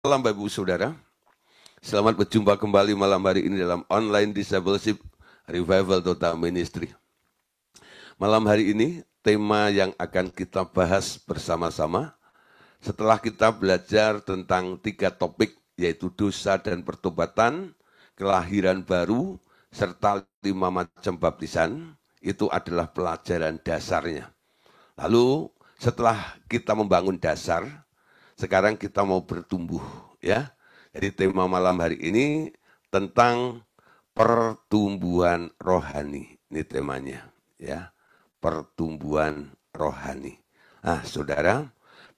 Malam Bapak Ibu Saudara, selamat berjumpa kembali malam hari ini dalam Online Discipleship Revival Total Ministry. Malam hari ini tema yang akan kita bahas bersama-sama setelah kita belajar tentang 3 topik yaitu dosa dan pertobatan, kelahiran baru, serta 5 macam baptisan. Itu adalah pelajaran dasarnya. Lalu setelah kita membangun dasar, sekarang kita mau bertumbuh, ya. Jadi tema malam hari ini tentang pertumbuhan rohani. Ini temanya, ya. Pertumbuhan rohani. Nah, Saudara,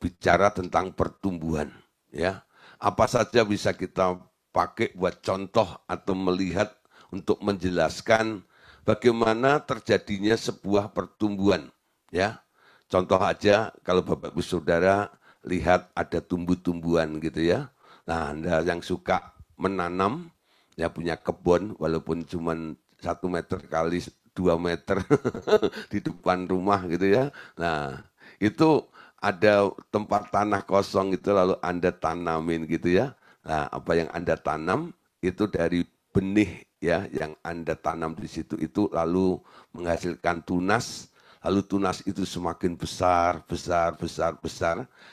bicara tentang pertumbuhan, ya. Apa saja bisa kita pakai buat contoh atau melihat untuk menjelaskan bagaimana terjadinya sebuah pertumbuhan, ya. Contoh aja kalau Bapak Ibu Saudara lihat ada tumbuh-tumbuhan gitu ya. Nah, Anda yang suka menanam, ya punya kebun walaupun cuma 1 meter kali 2 meter di depan rumah gitu ya. Nah, itu ada tempat tanah kosong itu lalu Anda tanamin gitu ya. Nah, apa yang Anda tanam itu dari benih ya yang Anda tanam di situ itu lalu menghasilkan tunas. Lalu tunas itu semakin besar.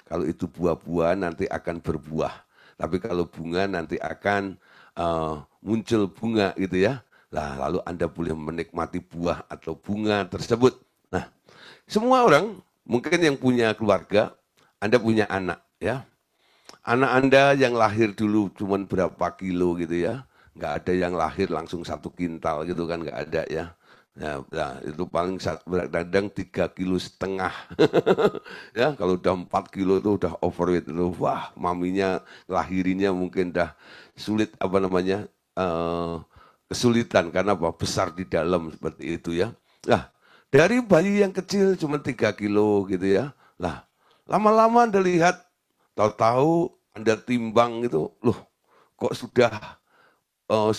Kalau itu buah-buahan nanti akan berbuah. Tapi kalau bunga nanti akan muncul bunga gitu ya. Nah, lalu Anda boleh menikmati buah atau bunga tersebut. Nah, semua orang mungkin yang punya keluarga, Anda punya anak ya. Anak Anda yang lahir dulu cuma berapa kilo gitu ya. Nggak ada yang lahir langsung 1 kintal gitu kan, nggak ada ya. Nah, itu paling kadang 3,5 kilo. Ya, kalau udah 4 kilo itu udah overweight itu. Wah, maminya lahirinya mungkin udah sulit kesulitan karena apa? Besar di dalam seperti itu ya. Nah, dari bayi yang kecil cuma 3 kilo gitu ya. Nah, lama-lama Anda lihat, tahu-tahu Anda timbang itu, loh, kok sudah 10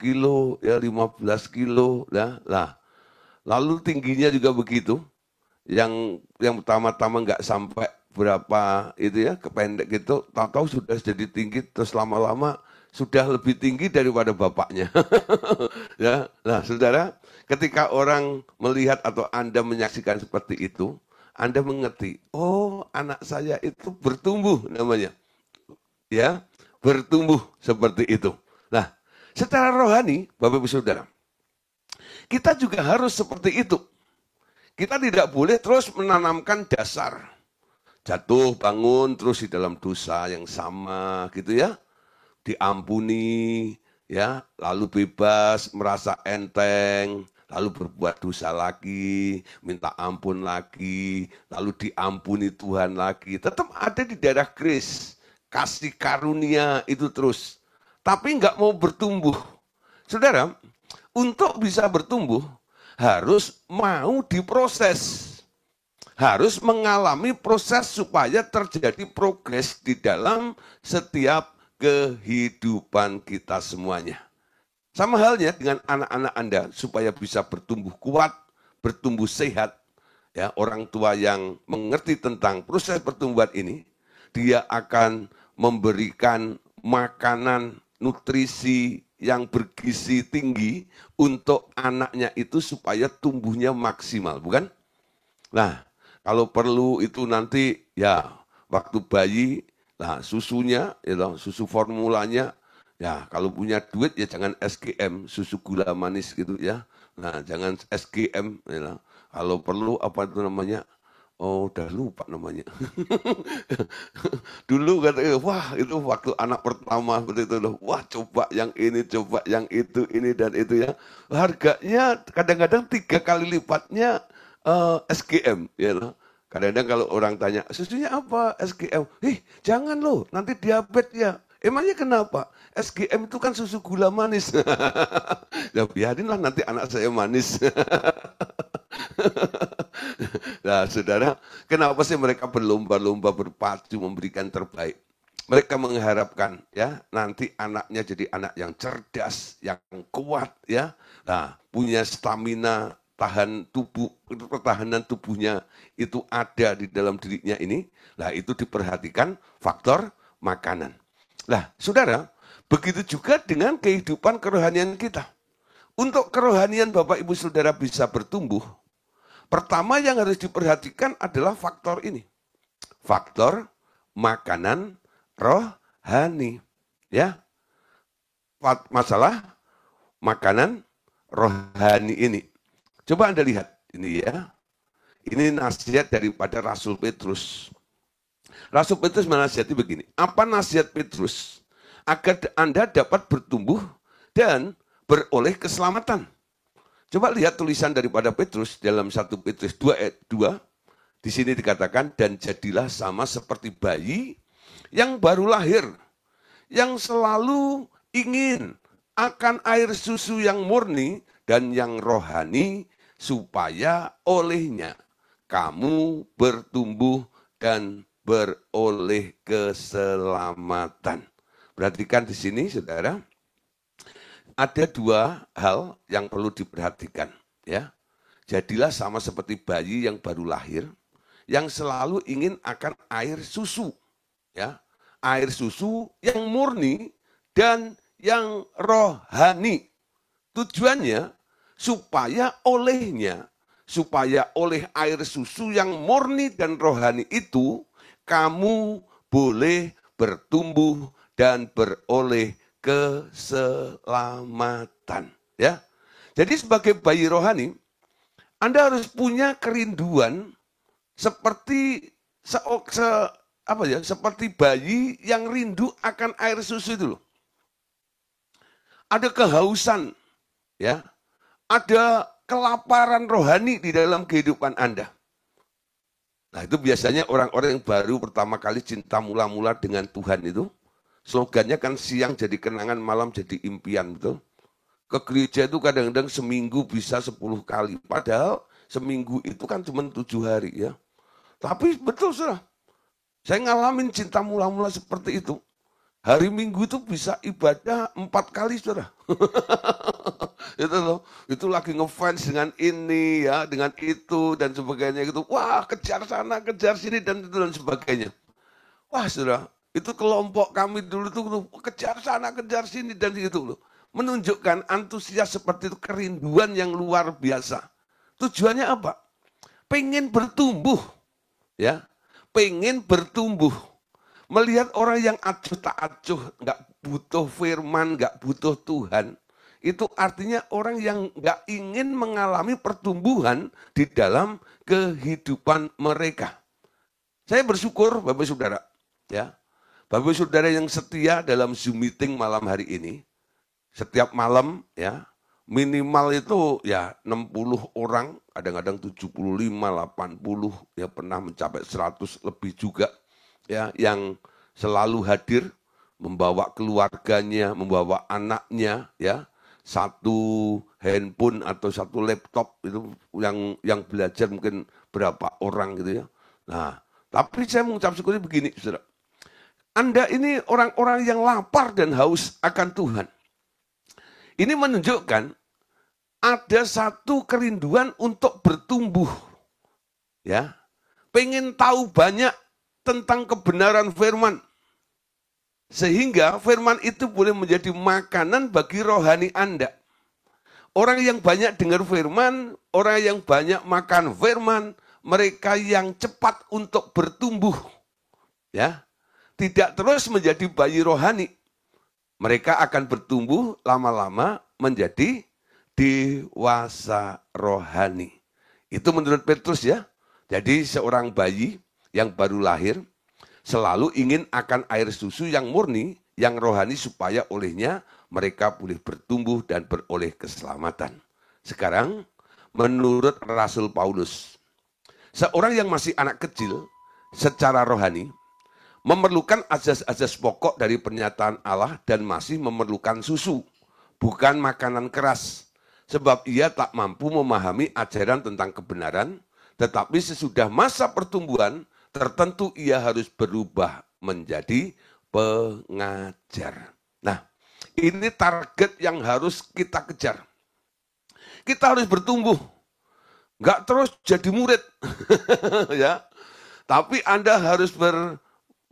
kilo, ya 15 kilo, ya. Lah, lalu tingginya juga begitu. Yang pertama-tama nggak sampai berapa itu ya, kependek gitu, tahu-tahu sudah jadi tinggi, terus lama-lama sudah lebih tinggi daripada bapaknya. Ya, nah saudara, ketika orang melihat atau Anda menyaksikan seperti itu, Anda mengerti, oh anak saya itu bertumbuh namanya. Ya, bertumbuh seperti itu. Nah, secara rohani, Bapak Ibu Saudara, kita juga harus seperti itu. Kita tidak boleh terus menanamkan dasar. Jatuh, bangun, terus di dalam dosa yang sama gitu ya. Diampuni, ya, lalu bebas, merasa enteng, lalu berbuat dosa lagi, minta ampun lagi, lalu diampuni Tuhan lagi. Tetap ada di daerah grace, kasih karunia itu terus. Tapi nggak mau bertumbuh. Saudara, untuk bisa bertumbuh, harus mau diproses. Harus mengalami proses supaya terjadi progres di dalam setiap kehidupan kita semuanya. Sama halnya dengan anak-anak Anda supaya bisa bertumbuh kuat, bertumbuh sehat. Ya, orang tua yang mengerti tentang proses pertumbuhan ini, dia akan memberikan makanan nutrisi yang bergizi tinggi untuk anaknya itu supaya tumbuhnya maksimal, bukan? Nah, kalau perlu itu nanti ya waktu bayi, nah susunya, ya, susu formulanya, ya kalau punya duit ya jangan SGM, susu gula manis gitu ya. Nah, jangan SGM, ya. Kalau perlu apa itu namanya? Oh, udah lupa namanya. Dulu katanya, wah itu waktu anak pertama seperti itu loh. Wah coba yang ini, coba yang itu, ini dan itu ya. Harganya kadang-kadang 3 kali lipatnya SGM. Ya loh. Kadang-kadang kalau orang tanya, susunya apa SGM? Jangan loh, nanti diabetes ya. Emangnya kenapa? SGM itu kan susu gula manis. Ya biarinlah nanti anak saya manis. Nah, saudara, kenapa sih mereka berlomba-lomba berpacu memberikan terbaik? Mereka mengharapkan ya nanti anaknya jadi anak yang cerdas, yang kuat ya. Nah, punya stamina tahan tubuh, pertahanan tubuhnya itu ada di dalam dirinya ini. Nah, itu diperhatikan faktor makanan. Nah, saudara, begitu juga dengan kehidupan kerohanian kita. Untuk kerohanian Bapak Ibu Saudara bisa bertumbuh, pertama yang harus diperhatikan adalah faktor ini. Faktor makanan rohani. Ya, masalah makanan rohani ini. Coba Anda lihat ini ya. Ini nasihat daripada Rasul Petrus. Rasul Petrus menasihati begini. Apa nasihat Petrus? Agar Anda dapat bertumbuh dan beroleh keselamatan. Coba lihat tulisan daripada Petrus dalam 1 Petrus 2 ayat 2. Di sini dikatakan, dan jadilah sama seperti bayi yang baru lahir, yang selalu ingin akan air susu yang murni dan yang rohani, supaya olehnya kamu bertumbuh dan beroleh keselamatan. Perhatikan di sini, saudara, ada dua hal yang perlu diperhatikan. Ya, jadilah sama seperti bayi yang baru lahir, yang selalu ingin akan air susu. Ya, air susu yang murni dan yang rohani. Tujuannya supaya oleh air susu yang murni dan rohani itu, kamu boleh bertumbuh dan beroleh keselamatan. Ya, jadi sebagai bayi rohani, Anda harus punya kerinduan seperti seperti bayi yang rindu akan air susu itu loh. Ada kehausan, ya, ada kelaparan rohani di dalam kehidupan Anda. Nah, itu biasanya orang-orang yang baru pertama kali cinta mula-mula dengan Tuhan itu, slogannya kan siang jadi kenangan, malam jadi impian, betul? Ke gereja itu kadang-kadang seminggu bisa 10 kali. Padahal seminggu itu kan cuma 7 hari ya. Tapi betul saudara, saya ngalamin cinta mula-mula seperti itu. Hari Minggu itu bisa ibadah 4 kali saudara. Itu loh, itu lagi ngefans dengan ini ya, dengan itu dan sebagainya gitu. Wah, kejar sana, kejar sini dan itu dan sebagainya. Wah saudara, itu kelompok kami dulu tuh kejar sana, kejar sini dan itu loh. Menunjukkan antusias seperti itu, kerinduan yang luar biasa. Tujuannya apa? Pengen bertumbuh, ya, pengen bertumbuh. Melihat orang yang acuh tak acuh, nggak butuh firman, nggak butuh Tuhan, itu artinya orang yang nggak ingin mengalami pertumbuhan di dalam kehidupan mereka. Saya bersyukur, Bapak Saudara, ya, Bapak Saudara yang setia dalam Zoom meeting malam hari ini. Setiap malam ya, minimal itu ya 60 orang, kadang-kadang 75, 80, ya pernah mencapai 100 lebih juga ya, yang selalu hadir, membawa keluarganya, membawa anaknya ya, satu handphone atau satu laptop itu yang belajar mungkin berapa orang gitu ya. Nah, tapi saya mengucap syukur begini, saudara. Anda ini orang-orang yang lapar dan haus akan Tuhan. Ini menunjukkan ada satu kerinduan untuk bertumbuh. Ya. Pengen tahu banyak tentang kebenaran firman. Sehingga firman itu boleh menjadi makanan bagi rohani Anda. Orang yang banyak dengar firman, orang yang banyak makan firman, mereka yang cepat untuk bertumbuh. Ya. Tidak terus menjadi bayi rohani. Mereka akan bertumbuh lama-lama menjadi dewasa rohani. Itu menurut Petrus ya. Jadi seorang bayi yang baru lahir selalu ingin akan air susu yang murni, yang rohani, supaya olehnya mereka boleh bertumbuh dan beroleh keselamatan. Sekarang menurut Rasul Paulus, seorang yang masih anak kecil secara rohani memerlukan azas-azas pokok dari pernyataan Allah dan masih memerlukan susu, bukan makanan keras. Sebab ia tak mampu memahami ajaran tentang kebenaran, tetapi sesudah masa pertumbuhan tertentu ia harus berubah menjadi pengajar. Nah, ini target yang harus kita kejar. Kita harus bertumbuh, nggak terus jadi murid, ya. Tapi Anda harus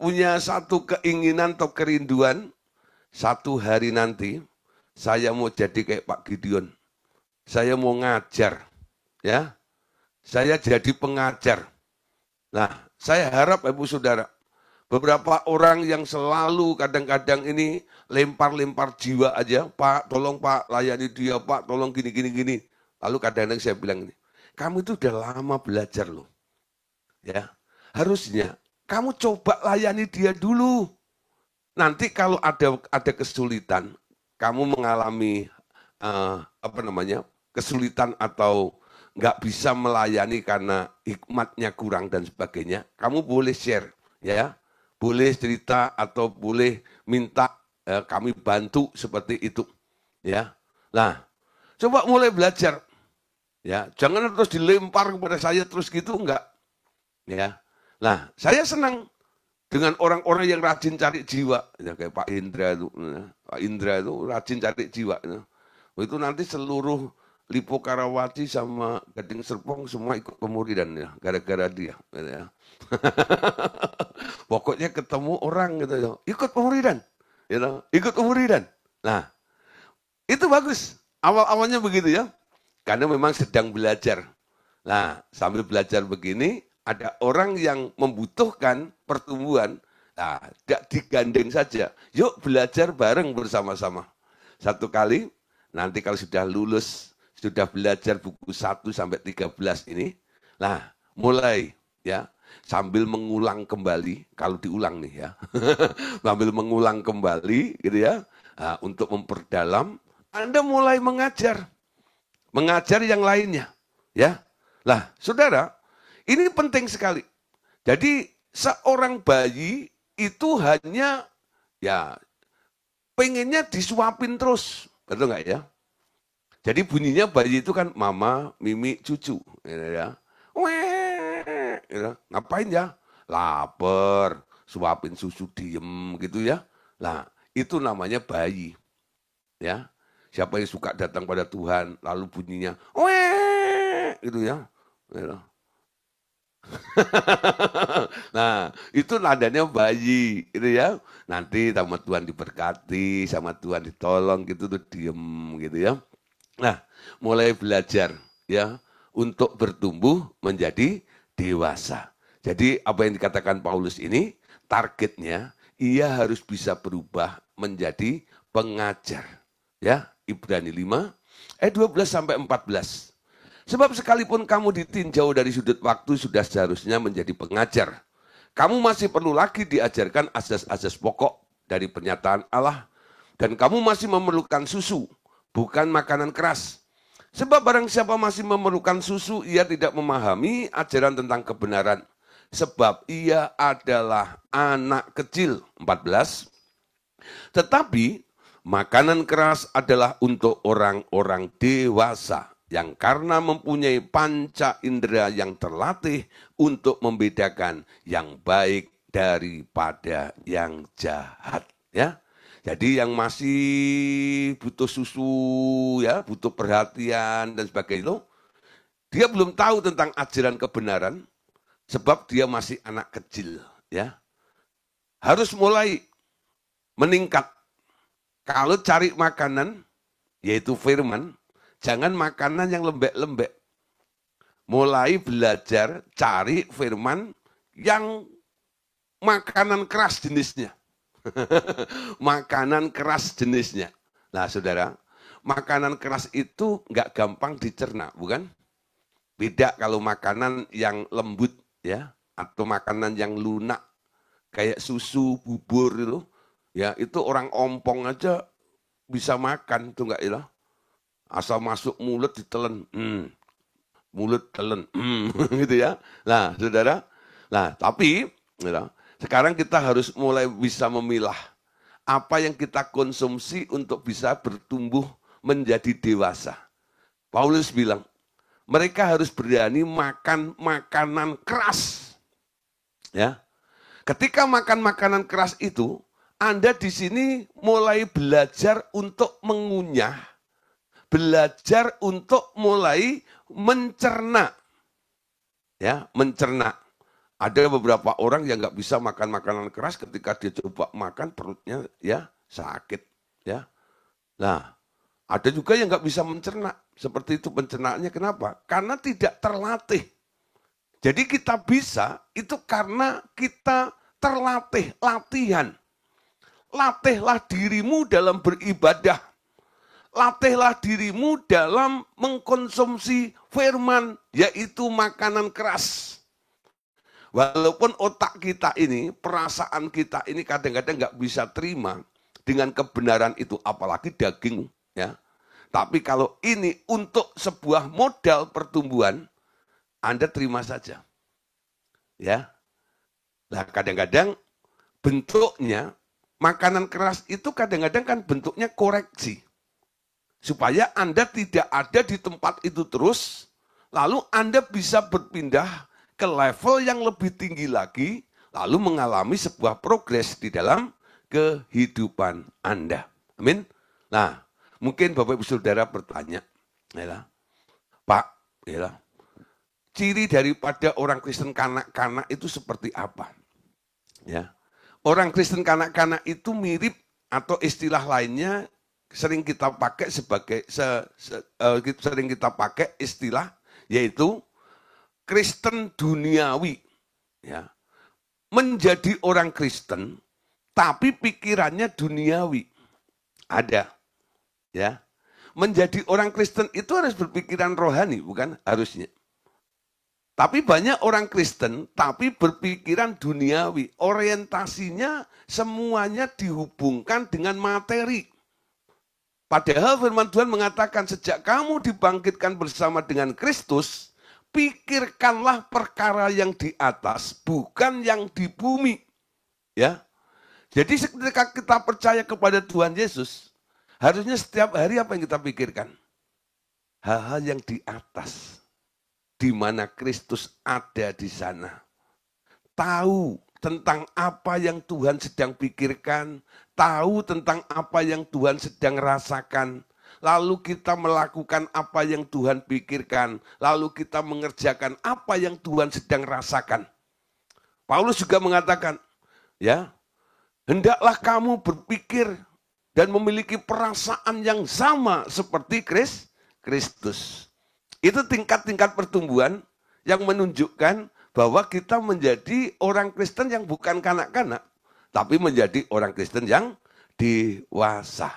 punya satu keinginan atau kerinduan, satu hari nanti saya mau jadi kayak Pak Gideon. Saya mau ngajar, ya. Saya jadi pengajar. Nah, saya harap Ibu Saudara, beberapa orang yang selalu kadang-kadang ini lempar-lempar jiwa aja, Pak, tolong Pak, layani dia, Pak, tolong gini. Lalu kadang-kadang saya bilang ini, kamu itu udah lama belajar loh. Ya, harusnya kamu coba layani dia dulu. Nanti kalau ada kesulitan, kamu mengalami kesulitan atau nggak bisa melayani karena hikmatnya kurang dan sebagainya, kamu boleh share, ya, boleh cerita atau boleh minta kami bantu seperti itu, ya. Nah, coba mulai belajar, ya, jangan terus dilempar kepada saya terus gitu, enggak, ya. Nah, saya senang dengan orang-orang yang rajin cari jiwa, ya, kayak Pak Indra itu, Pak Indra itu rajin cari jiwa, ya. Itu nanti seluruh Lipo Karawaci sama Gading Serpong semua ikut pemuridan ya, gara-gara dia. Gitu ya. Pokoknya ketemu orang gitu ya, ikut pemuridan, gitu, ikut pemuridan. Nah, itu bagus. Awal-awalnya begitu ya, karena memang sedang belajar. Nah, sambil belajar begini, ada orang yang membutuhkan pertumbuhan. Nah, tidak digandeng saja. Yuk belajar bareng bersama-sama. Satu kali, nanti kalau sudah lulus, sudah belajar buku 1 sampai 13 ini, nah mulai ya sambil mengulang kembali, kalau diulang nih ya, sambil mengulang kembali gitu ya, nah, untuk memperdalam, Anda mulai mengajar yang lainnya, ya. Lah, saudara, ini penting sekali. Jadi seorang bayi itu hanya ya pengennya disuapin terus, betul nggak ya? Jadi bunyinya bayi itu kan mama, mimi, cucu. Gitu ya. Weh, gitu. Ngapain ya? Laper, suapin susu diem gitu ya. Nah, itu namanya bayi. Ya. Siapa yang suka datang pada Tuhan, lalu bunyinya, weh, gitu ya. Gitu. Nah, itu nadanya bayi, gitu ya. Nanti sama Tuhan diberkati, sama Tuhan ditolong gitu tuh diem gitu ya. Nah, mulai belajar ya untuk bertumbuh menjadi dewasa. Jadi apa yang dikatakan Paulus ini targetnya ia harus bisa berubah menjadi pengajar. Ya, Ibrani 5 ayat 12 sampai 14. Sebab sekalipun kamu ditinjau dari sudut waktu sudah seharusnya menjadi pengajar. Kamu masih perlu lagi diajarkan asas-asas pokok dari pernyataan Allah. Dan kamu masih memerlukan susu, bukan makanan keras. Sebab barang siapa masih memerlukan susu, ia tidak memahami ajaran tentang kebenaran. Sebab ia adalah anak kecil. 14. Tetapi makanan keras adalah untuk orang-orang dewasa yang karena mempunyai panca indera yang terlatih untuk membedakan yang baik daripada yang jahat, ya. Jadi yang masih butuh susu, ya, butuh perhatian dan sebagainya itu, dia belum tahu tentang ajaran kebenaran sebab dia masih anak kecil, ya. Harus mulai meningkat. Kalau cari makanan, yaitu firman, jangan makanan yang lembek-lembek. Mulai belajar cari firman yang makanan keras jenisnya. Makanan keras jenisnya. Nah saudara, makanan keras itu nggak gampang dicerna, bukan? Beda kalau makanan yang lembut, ya, atau makanan yang lunak, kayak susu, bubur itu, ya, itu orang ompong aja bisa makan, tuh nggak ya? Asal masuk mulut ditelen, mulut telen, gitu ya. Nah, saudara, nah tapi sekarang kita harus mulai bisa memilah apa yang kita konsumsi untuk bisa bertumbuh menjadi dewasa. Paulus bilang, mereka harus berani makan makanan keras. Ya, ketika makan makanan keras itu, Anda di sini mulai belajar untuk mengunyah, belajar untuk mulai mencerna, ya, mencerna Ada beberapa orang yang nggak bisa makan makanan keras, ketika dia coba makan perutnya ya sakit. Ya, nah ada juga yang nggak bisa mencerna. Seperti itu pencernaannya, kenapa? Karena tidak terlatih. Jadi kita bisa itu karena kita terlatih, latihan. Latihlah dirimu dalam beribadah. Latihlah dirimu dalam mengkonsumsi firman, yaitu makanan keras. Walaupun otak kita ini, perasaan kita ini kadang-kadang nggak bisa terima dengan kebenaran itu, apalagi daging, ya. Tapi kalau ini untuk sebuah modal pertumbuhan, Anda terima saja. Ya. Nah, kadang-kadang bentuknya makanan keras itu kadang-kadang kan bentuknya koreksi. Supaya Anda tidak ada di tempat itu terus, lalu Anda bisa berpindah ke level yang lebih tinggi lagi, lalu mengalami sebuah progres di dalam kehidupan Anda. Amin. Nah, mungkin Bapak Ibu Saudara bertanya, ya, Pak, ya, ciri daripada orang Kristen kanak-kanak itu seperti apa? Ya, orang Kristen kanak-kanak itu mirip atau istilah lainnya sering kita pakai sebagai sering kita pakai istilah yaitu Kristen duniawi. Ya, menjadi orang Kristen tapi pikirannya duniawi. Ada. Ya. Menjadi orang Kristen itu harus berpikiran rohani, bukan? Harusnya. Tapi banyak orang Kristen tapi berpikiran duniawi. Orientasinya semuanya dihubungkan dengan materi. Padahal firman Tuhan mengatakan sejak kamu dibangkitkan bersama dengan Kristus, pikirkanlah perkara yang di atas, bukan yang di bumi. Ya. Jadi ketika kita percaya kepada Tuhan Yesus, harusnya setiap hari apa yang kita pikirkan? Hal-hal yang di atas, di mana Kristus ada di sana. Tahu tentang apa yang Tuhan sedang pikirkan, tahu tentang apa yang Tuhan sedang rasakan, lalu kita melakukan apa yang Tuhan pikirkan, lalu kita mengerjakan apa yang Tuhan sedang rasakan. Paulus juga mengatakan, ya, hendaklah kamu berpikir dan memiliki perasaan yang sama seperti Kristus. Itu tingkat-tingkat pertumbuhan yang menunjukkan bahwa kita menjadi orang Kristen yang bukan kanak-kanak, tapi menjadi orang Kristen yang dewasa.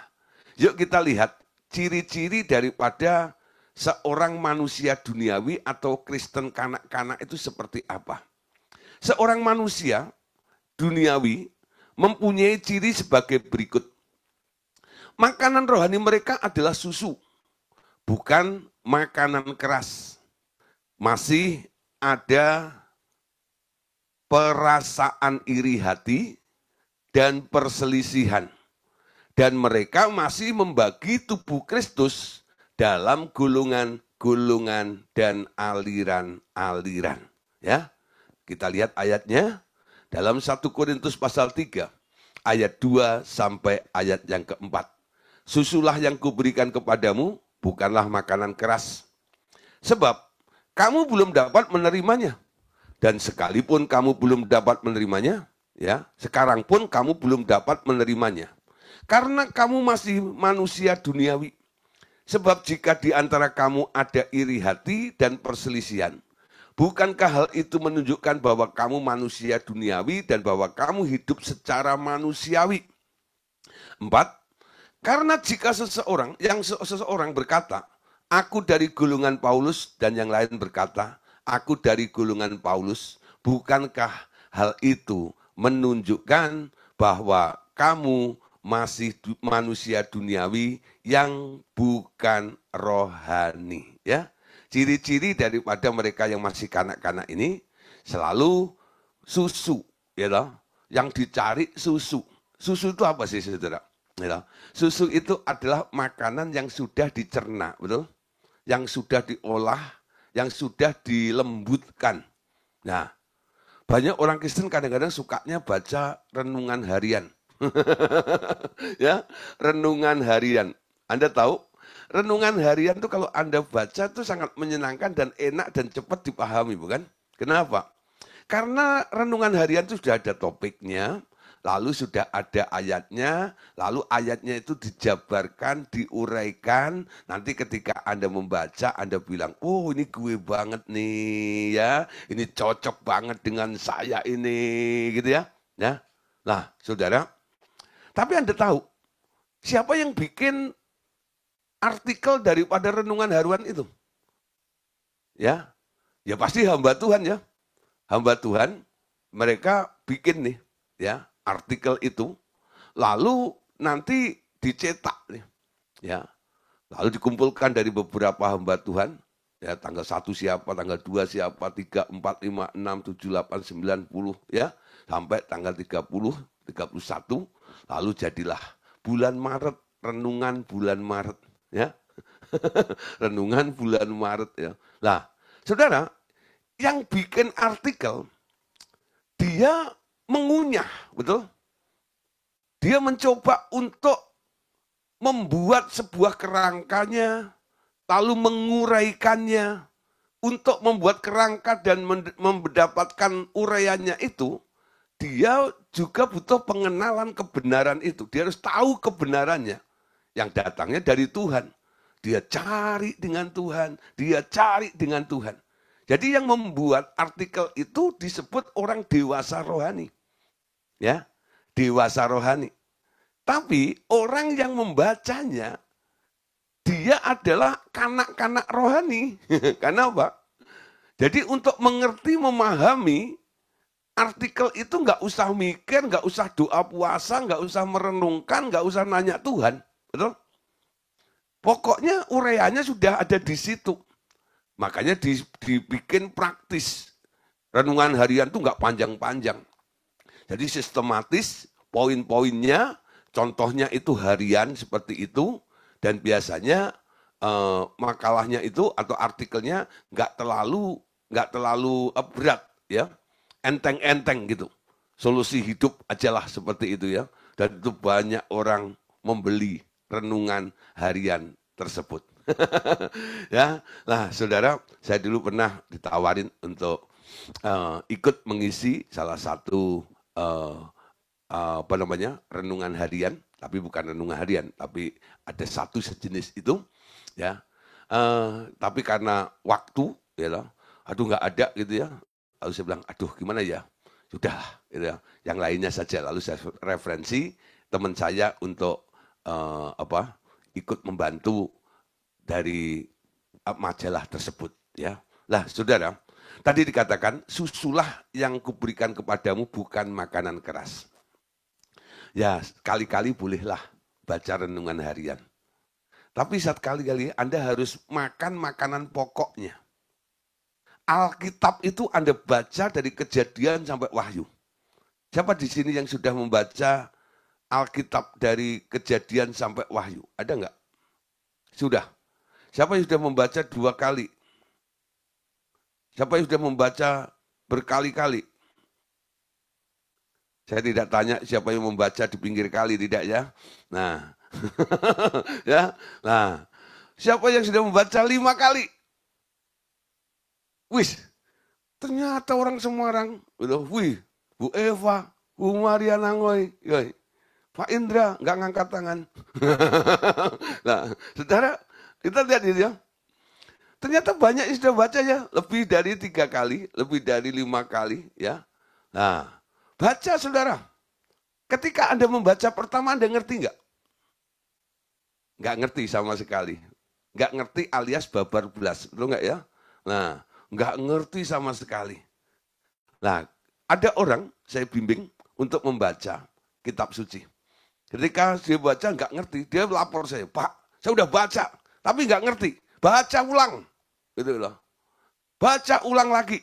Yuk kita lihat ciri-ciri daripada seorang manusia duniawi atau Kristen kanak-kanak itu seperti apa. Seorang manusia duniawi mempunyai ciri sebagai berikut. Makanan rohani mereka adalah susu, bukan makanan keras. Masih ada perasaan iri hati dan perselisihan. Dan mereka masih membagi tubuh Kristus dalam golongan-golongan dan aliran-aliran. Ya, kita lihat ayatnya dalam 1 Korintus pasal 3, ayat 2 sampai ayat yang keempat. Susulah yang kuberikan kepadamu, bukanlah makanan keras. Sebab kamu belum dapat menerimanya. Dan sekalipun kamu belum dapat menerimanya, ya, sekarang pun kamu belum dapat menerimanya. Karena kamu masih manusia duniawi. Sebab jika di antara kamu ada iri hati dan perselisihan, bukankah hal itu menunjukkan bahwa kamu manusia duniawi dan bahwa kamu hidup secara manusiawi? 4. Karena jika seseorang berkata, aku dari golongan Paulus, dan yang lain berkata, aku dari golongan Paulus, bukankah hal itu menunjukkan bahwa kamu masih manusia duniawi yang bukan rohani? Ya, ciri-ciri daripada mereka yang masih kanak-kanak ini selalu susu, ya toh? Yang dicari susu. Susu itu apa sih, saudara? Ya, susu itu adalah makanan yang sudah dicerna, betul? Yang sudah diolah, yang sudah dilembutkan. Nah, banyak orang Kristen kadang-kadang sukanya baca renungan harian. Ya, renungan harian. Anda tahu, renungan harian itu kalau Anda baca itu sangat menyenangkan dan enak dan cepat dipahami, bukan? Kenapa? Karena renungan harian itu sudah ada topiknya, lalu sudah ada ayatnya, lalu ayatnya itu dijabarkan, diuraikan. Nanti ketika Anda membaca, Anda bilang, oh ini gue banget nih ya, ini cocok banget dengan saya ini, gitu ya. Ya, nah saudara, tapi Anda tahu, siapa yang bikin artikel daripada renungan harian itu? Ya, ya pasti hamba Tuhan ya. Hamba Tuhan, mereka bikin nih, ya, artikel itu, lalu nanti dicetak nih, ya, lalu dikumpulkan dari beberapa hamba Tuhan, ya, tanggal 1 siapa, tanggal 2 siapa, 3, 4, 5, 6, 7, 8, 9, 10, ya, sampai tanggal 30, 31, lalu jadilah bulan Maret, renungan bulan Maret, ya, renungan bulan Maret, ya. Nah, saudara, yang bikin artikel, dia mengunyah, betul? Dia mencoba untuk membuat sebuah kerangkanya, lalu menguraikannya, untuk membuat kerangka dan mendapatkan uraiannya itu, dia juga butuh pengenalan kebenaran itu. Dia harus tahu kebenarannya, yang datangnya dari Tuhan. Dia cari dengan Tuhan, dia cari dengan Tuhan. Jadi yang membuat artikel itu disebut orang dewasa rohani. Ya, dewasa rohani. Tapi orang yang membacanya, dia adalah kanak-kanak rohani. Karena apa? Jadi untuk mengerti, memahami, artikel itu nggak usah mikir, nggak usah doa puasa, nggak usah merenungkan, nggak usah nanya Tuhan. Betul? Pokoknya uraiannya sudah ada di situ. Makanya dibikin praktis. Renungan harian itu nggak panjang-panjang. Jadi sistematis, poin-poinnya, contohnya itu harian seperti itu, dan biasanya makalahnya itu atau artikelnya nggak terlalu berat, ya, enteng-enteng gitu. Solusi hidup ajalah seperti itu ya. Dan itu banyak orang membeli renungan harian tersebut. Ya, nah saudara, saya dulu pernah ditawarin untuk ikut mengisi salah satu renungan harian, tapi bukan renungan harian, tapi ada satu sejenis itu, ya. Tapi karena waktu, ya loh, aduh nggak ada gitu ya. Lalu saya bilang, aduh gimana ya, sudah, gitu ya. Yang lainnya saja. Lalu saya referensi teman saya untuk ikut membantu dari majalah tersebut, ya. Lah, saudara, tadi dikatakan susulah yang kuberikan kepadamu bukan makanan keras. Ya, kali-kali bolehlah baca renungan harian. Tapi saat kali-kali Anda harus makan makanan pokoknya. Alkitab itu Anda baca dari Kejadian sampai Wahyu. Siapa di sini yang sudah membaca Alkitab dari Kejadian sampai Wahyu? Ada enggak? Sudah. Siapa yang sudah membaca 2 kali? Siapa yang sudah membaca berkali-kali? Saya tidak tanya siapa yang membaca di pinggir kali, tidak ya. Nah, ya. Nah, siapa yang sudah membaca 5 kali? Wis, ternyata orang Semarang, wih, Bu Eva, Bu Maria Nangoy, yoi. Pak Indra nggak ngangkat tangan. Nah, saudara, kita lihat ini ya. Ternyata banyak yang sudah baca ya, lebih dari 3 kali, lebih dari 5 kali, ya. Nah, baca saudara. Ketika Anda membaca pertama, Anda ngerti nggak? Nggak ngerti sama sekali. Nggak ngerti alias babar belas, betul nggak ya? Nah, nggak ngerti sama sekali. Nah, ada orang saya bimbing untuk membaca kitab suci. Ketika dia baca nggak ngerti, dia lapor saya, Pak, saya udah baca, tapi nggak ngerti. Baca ulang, gitu loh. Baca ulang lagi.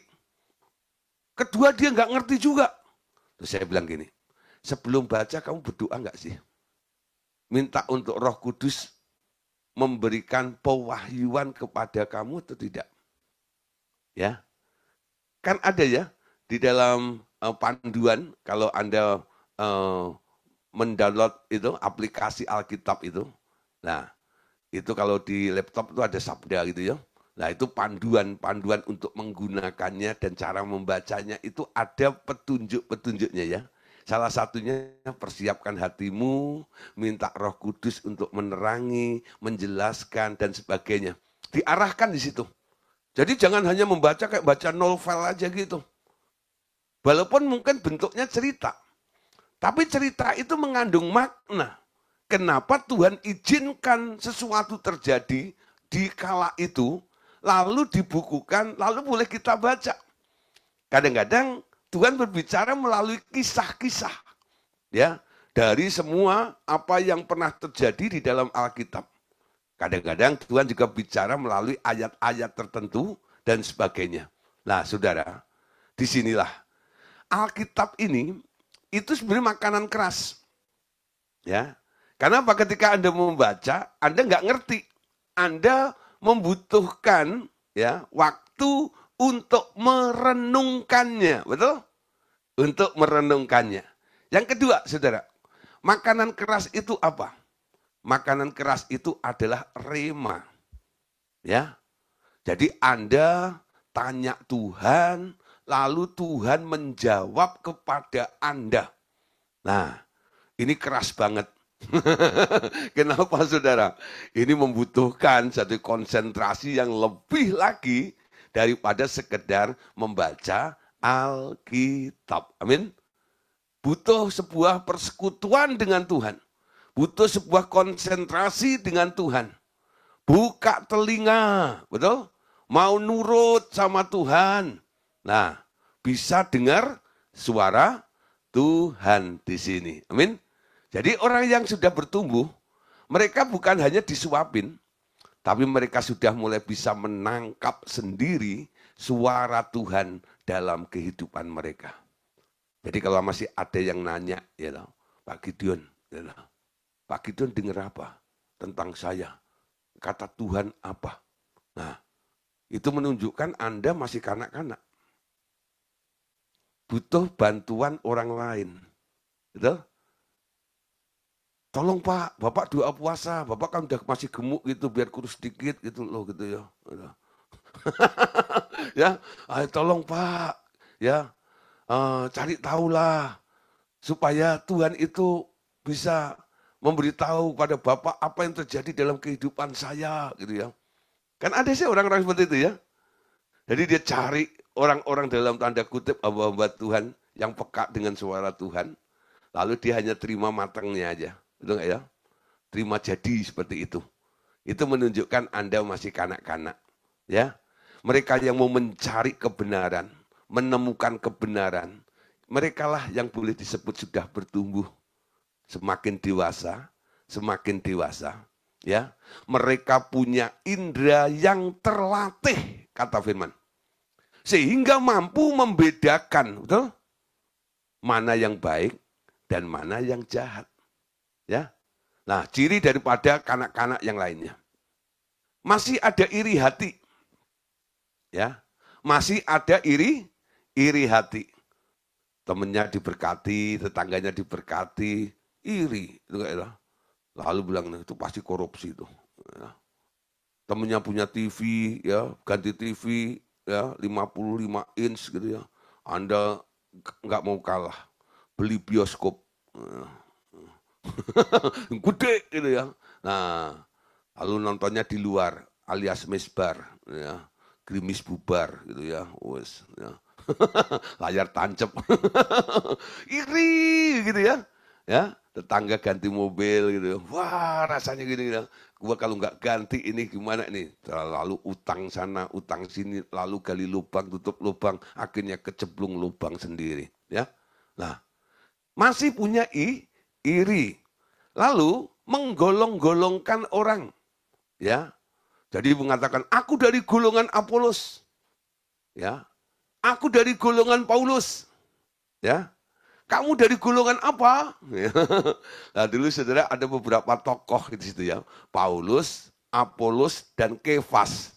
Kedua dia nggak ngerti juga. Terus saya bilang gini, sebelum baca kamu berdoa nggak sih? Minta untuk Roh Kudus memberikan pewahyuan kepada kamu atau tidak? Ya, kan ada ya di dalam panduan kalau Anda mendownload itu aplikasi Alkitab itu. Nah, itu kalau di laptop itu ada sabda gitu ya. Nah itu panduan untuk menggunakannya dan cara membacanya itu ada petunjuk-petunjuknya ya. Salah satunya persiapkan hatimu, minta Roh Kudus untuk menerangi, menjelaskan dan sebagainya. Diarahkan di situ. Jadi jangan hanya membaca kayak baca novel aja gitu. Walaupun mungkin bentuknya cerita. Tapi cerita itu mengandung makna. Kenapa Tuhan izinkan sesuatu terjadi di kala itu, lalu dibukukan, lalu boleh kita baca. Kadang-kadang Tuhan berbicara melalui kisah-kisah. Ya, dari semua apa yang pernah terjadi di dalam Alkitab. Kadang-kadang Tuhan juga bicara melalui ayat-ayat tertentu dan sebagainya. Nah, saudara, disinilah Alkitab ini itu sebenarnya makanan keras. Ya, karena apa? Ketika Anda membaca, Anda nggak ngerti. Anda membutuhkan ya waktu untuk merenungkannya, betul? Untuk merenungkannya. Yang kedua, saudara, makanan keras itu apa? Makanan keras itu adalah rema. Ya, jadi Anda tanya Tuhan, lalu Tuhan menjawab kepada Anda. Nah, ini keras banget. Kenapa saudara? Ini membutuhkan satu konsentrasi yang lebih lagi daripada sekedar membaca Alkitab. Amin. Butuh sebuah persekutuan dengan Tuhan. Butuh sebuah konsentrasi dengan Tuhan. Buka telinga, betul? Mau nurut sama Tuhan. Nah, bisa dengar suara Tuhan di sini. Amin. Jadi orang yang sudah bertumbuh, mereka bukan hanya disuapin, tapi mereka sudah mulai bisa menangkap sendiri suara Tuhan dalam kehidupan mereka. Jadi kalau masih ada yang nanya, ya loh, Pak Gideon, ya loh, Pak Gideon dengar apa tentang saya? Kata Tuhan apa? Nah, itu menunjukkan Anda masih kanak-kanak. Butuh bantuan orang lain. Betul? Tolong Pak, Bapak doa puasa, Bapak kan udah masih gemuk gitu, biar kurus sedikit gitu loh gitu ya. Ya, tolong Pak, ya cari tahulah supaya Tuhan itu bisa memberitahu pada Bapak apa yang terjadi dalam kehidupan saya gitu ya. Kan ada sih orang-orang seperti itu ya. Jadi dia cari orang-orang dalam tanda kutip hamba-hamba Tuhan yang peka dengan suara Tuhan, lalu dia hanya terima matangnya aja. Betul nggak ya? Terima jadi seperti itu. Itu menunjukkan Anda masih kanak-kanak. Ya, mereka yang mau mencari kebenaran, menemukan kebenaran, merekalah yang boleh disebut sudah bertumbuh. Semakin dewasa, ya, mereka punya indera yang terlatih, kata firman. Sehingga mampu membedakan, betul? Mana yang baik dan mana yang jahat. Ya, nah ciri daripada kanak-kanak yang lainnya. Masih ada iri hati. Ya, masih ada iri hati. Temennya diberkati, tetangganya diberkati, iri. Lalu bilang, itu pasti korupsi itu. Ya. Temennya punya TV, ya ganti TV, ya 55 inch gitu ya. Anda nggak mau kalah, beli bioskop. Gede gitu ya. Nah, lalu nontonnya di luar alias mesbar ya. Gerimis bubar gitu ya. Wes ya. Layar tancap. Iri gitu ya. Ya, tetangga ganti mobil gitu. Wah, rasanya gini ya. Gua kalau nggak ganti ini gimana nih? Lalu utang sana, utang sini, lalu gali lubang, tutup lubang, akhirnya kecemplung lubang sendiri, ya. Nah, masih punya iri. Lalu menggolong-golongkan orang. Ya. Jadi mengatakan, aku dari golongan Apolos. Ya. Aku dari golongan Paulus. Ya. Kamu dari golongan apa? Nah, dulu saudara ada beberapa tokoh di situ ya. Paulus, Apolos, dan Kefas.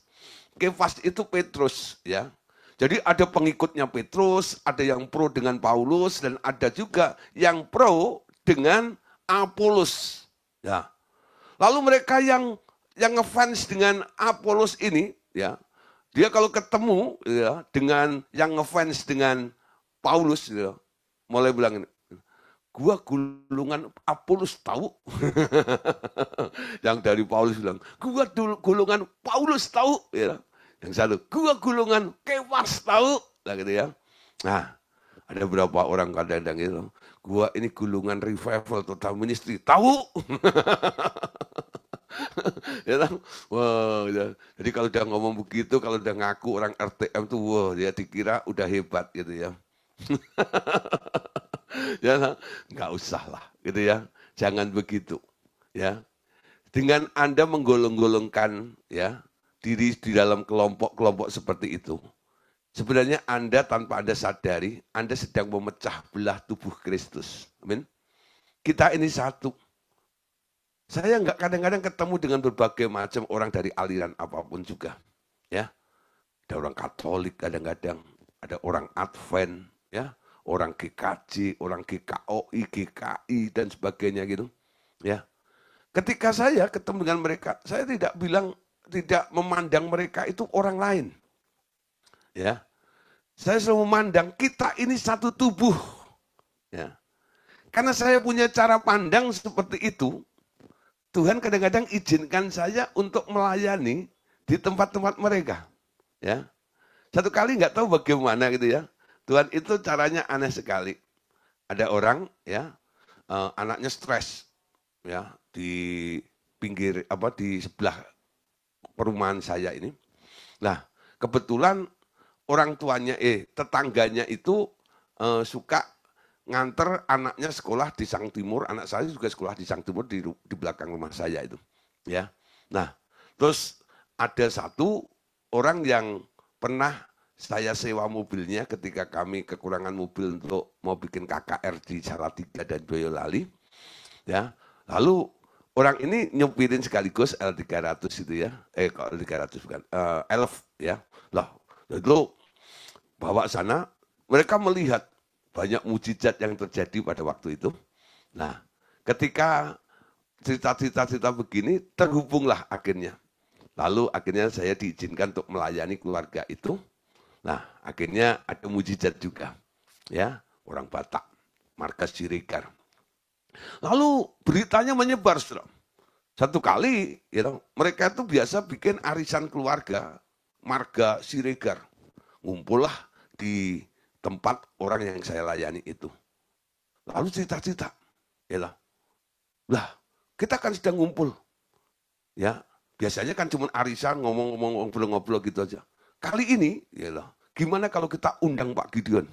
Kefas itu Petrus, ya. Jadi ada pengikutnya Petrus, ada yang pro dengan Paulus, dan ada juga yang pro dengan Apolos. Ya. Lalu mereka yang ngefans dengan Apolos ini, ya, Dia kalau ketemu ya, dengan yang ngefans dengan Paulus, ya, mulai bilang ini, gua gulungan Apollos tahu. Yang dari Paulus bilang, gua gulungan Paulus tahu. Ya. Yang satu, gua gulungan Kepas tahu. Nah, gitu ya. Nah, ada beberapa orang kadang-kadang itu, gua ini gulungan revival total ministry tahu. Ya kan? Wah, ya. Jadi kalau udah ngomong begitu, kalau udah ngaku orang RTM tuh, wah, dia dikira udah hebat gitu ya. Ya, kan? Nggak usah lah, gitu ya. Jangan begitu, ya. Dengan Anda menggolong-golongkan ya diri di dalam kelompok-kelompok seperti itu, sebenarnya Anda tanpa Anda sadari, Anda sedang memecah belah tubuh Kristus. Amin. Kita ini satu. Saya nggak kadang-kadang ketemu dengan berbagai macam orang dari aliran apapun juga. Ya, ada orang Katolik kadang-kadang, ada orang Advent, ya, orang GKJ, orang GKOI, GKI dan sebagainya gitu. Ya, ketika saya ketemu dengan mereka, saya tidak memandang mereka itu orang lain. Ya, saya selalu memandang kita ini satu tubuh. Ya, karena saya punya cara pandang seperti itu. Tuhan kadang-kadang izinkan saya untuk melayani di tempat-tempat mereka. Ya, satu kali nggak tahu bagaimana gitu ya. Tuhan itu caranya aneh sekali. Ada orang ya, anaknya stres ya di pinggir di sebelah perumahan saya ini. Nah, kebetulan orang tuanya tetangganya itu suka nganter anaknya sekolah di Sang Timur, anak saya juga sekolah di Sang Timur di belakang rumah saya itu, ya. Nah, terus ada satu orang yang pernah saya sewa mobilnya ketika kami kekurangan mobil untuk mau bikin KKR di Salatiga dan Boyolali, ya. Lalu orang ini nyupirin sekaligus L300 itu ya, L300 bukan, Elf ya, lah, lalu bawa sana, mereka melihat banyak mujizat yang terjadi pada waktu itu. Nah, ketika cerita-cerita begini, terhubunglah akhirnya. Lalu akhirnya saya diizinkan untuk melayani keluarga itu. Nah, akhirnya ada mujizat juga. Ya, orang Batak, markas Siregar. Lalu beritanya menyebar, saudara. Satu kali, mereka itu biasa bikin arisan keluarga, marga Siregar. Ngumpullah di tempat orang yang saya layani itu. Lalu cerita-cerita, ya lah, kita kan sedang ngumpul, ya biasanya kan cuma arisan ngomong-ngomong ngobrol-ngobrol gitu aja. Kali ini, ya gimana kalau kita undang Pak Gideon?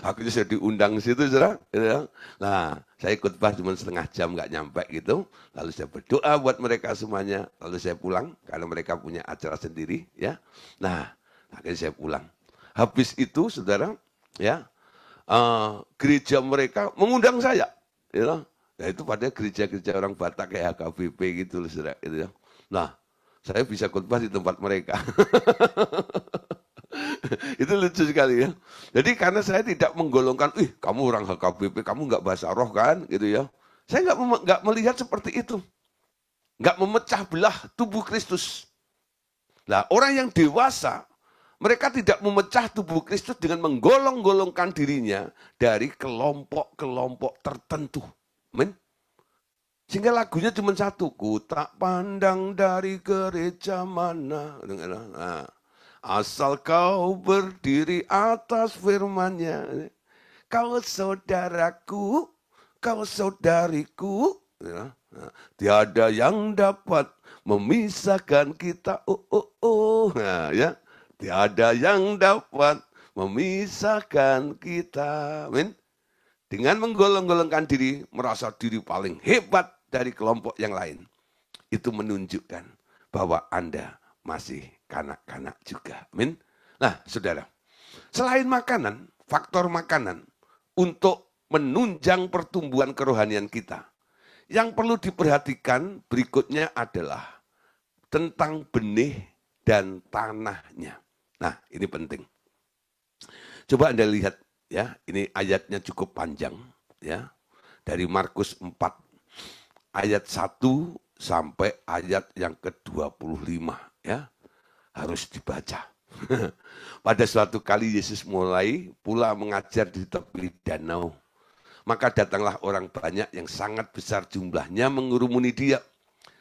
Akhirnya saya diundang situ, saudara. Ya. Nah, saya ikut pas cuma setengah jam nggak nyampe gitu. Lalu saya berdoa buat mereka semuanya. Lalu saya pulang karena mereka punya acara sendiri, ya. Nah, akhirnya saya pulang. Habis itu, saudara, ya, gereja mereka mengundang saya, ya. Nah, itu pada gereja-gereja orang Batak kayak HKBP gitu, saudara, gitu ya. Nah, saya bisa khotbah di tempat mereka. Itu lucu sekali ya. Jadi karena saya tidak menggolongkan, kamu orang HKBP, kamu nggak bahasa roh kan, gitu ya. Saya nggak melihat seperti itu, nggak memecah belah tubuh Kristus. Nah, orang yang dewasa, mereka tidak memecah tubuh Kristus dengan menggolong-golongkan dirinya dari kelompok-kelompok tertentu. Amin. Sehingga lagunya cuma satu. Ku tak pandang dari gereja mana. Nah, asal kau berdiri atas firman-Nya. Kau saudaraku, kau saudariku. Nah, tiada yang dapat memisahkan kita. Nah, ya. Tiada yang dapat memisahkan kita. Amin. Dengan menggolong-golongkan diri, merasa diri paling hebat dari kelompok yang lain. Itu menunjukkan bahwa Anda masih kanak-kanak juga. Amin. Nah, saudara, selain makanan, faktor makanan untuk menunjang pertumbuhan kerohanian kita, yang perlu diperhatikan berikutnya adalah tentang benih dan tanahnya. Nah, ini penting. Coba Anda lihat ya, ini ayatnya cukup panjang ya. Dari Markus 4 ayat 1 sampai ayat yang ke-25 ya. harus dibaca. Pada suatu kali Yesus mulai pula mengajar di tepi danau. Maka datanglah orang banyak yang sangat besar jumlahnya mengurumuni dia.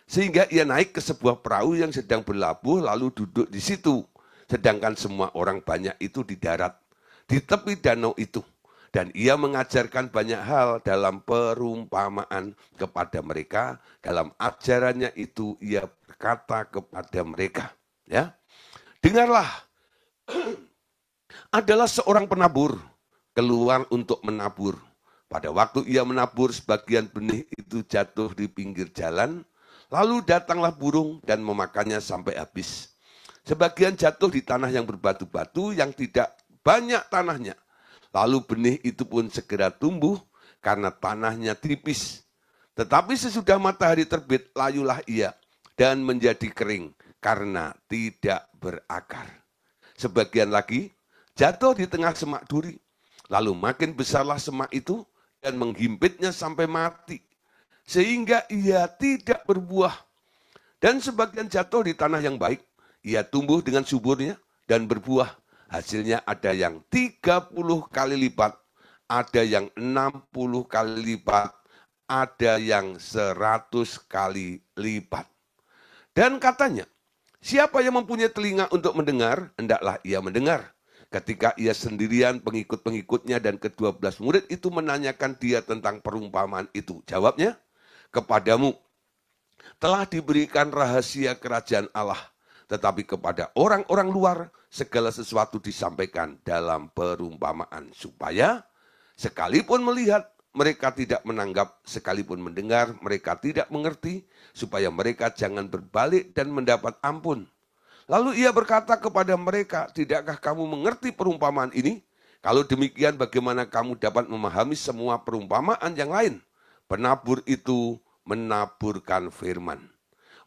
Sehingga ia naik ke sebuah perahu yang sedang berlabuh lalu duduk di situ. Sedangkan semua orang banyak itu di darat, di tepi danau itu. Dan ia mengajarkan banyak hal dalam perumpamaan kepada mereka. Dalam ajarannya itu ia berkata kepada mereka, ya, dengarlah, adalah seorang penabur keluar untuk menabur. Pada waktu ia menabur, sebagian benih itu jatuh di pinggir jalan, lalu datanglah burung dan memakannya sampai habis. Sebagian jatuh di tanah yang berbatu-batu yang tidak banyak tanahnya. Lalu benih itu pun segera tumbuh karena tanahnya tipis. Tetapi sesudah matahari terbit, layulah ia dan menjadi kering karena tidak berakar. Sebagian lagi jatuh di tengah semak duri. Lalu makin besarlah semak itu dan menghimpitnya sampai mati. Sehingga ia tidak berbuah. Dan sebagian jatuh di tanah yang baik. Ia tumbuh dengan suburnya dan berbuah. Hasilnya ada yang 30 kali lipat, ada yang 60 kali lipat, ada yang 100 kali lipat. Dan katanya, siapa yang mempunyai telinga untuk mendengar, hendaklah ia mendengar. Ketika ia sendirian, pengikut-pengikutnya dan ke-12 murid itu menanyakan dia tentang perumpamaan itu. Jawabnya, kepadamu telah diberikan rahasia kerajaan Allah. Tetapi kepada orang-orang luar, segala sesuatu disampaikan dalam perumpamaan. Supaya sekalipun melihat, mereka tidak menanggap, sekalipun mendengar, mereka tidak mengerti. Supaya mereka jangan berbalik dan mendapat ampun. Lalu ia berkata kepada mereka, tidakkah kamu mengerti perumpamaan ini? Kalau demikian bagaimana kamu dapat memahami semua perumpamaan yang lain? Penabur itu menaburkan firman.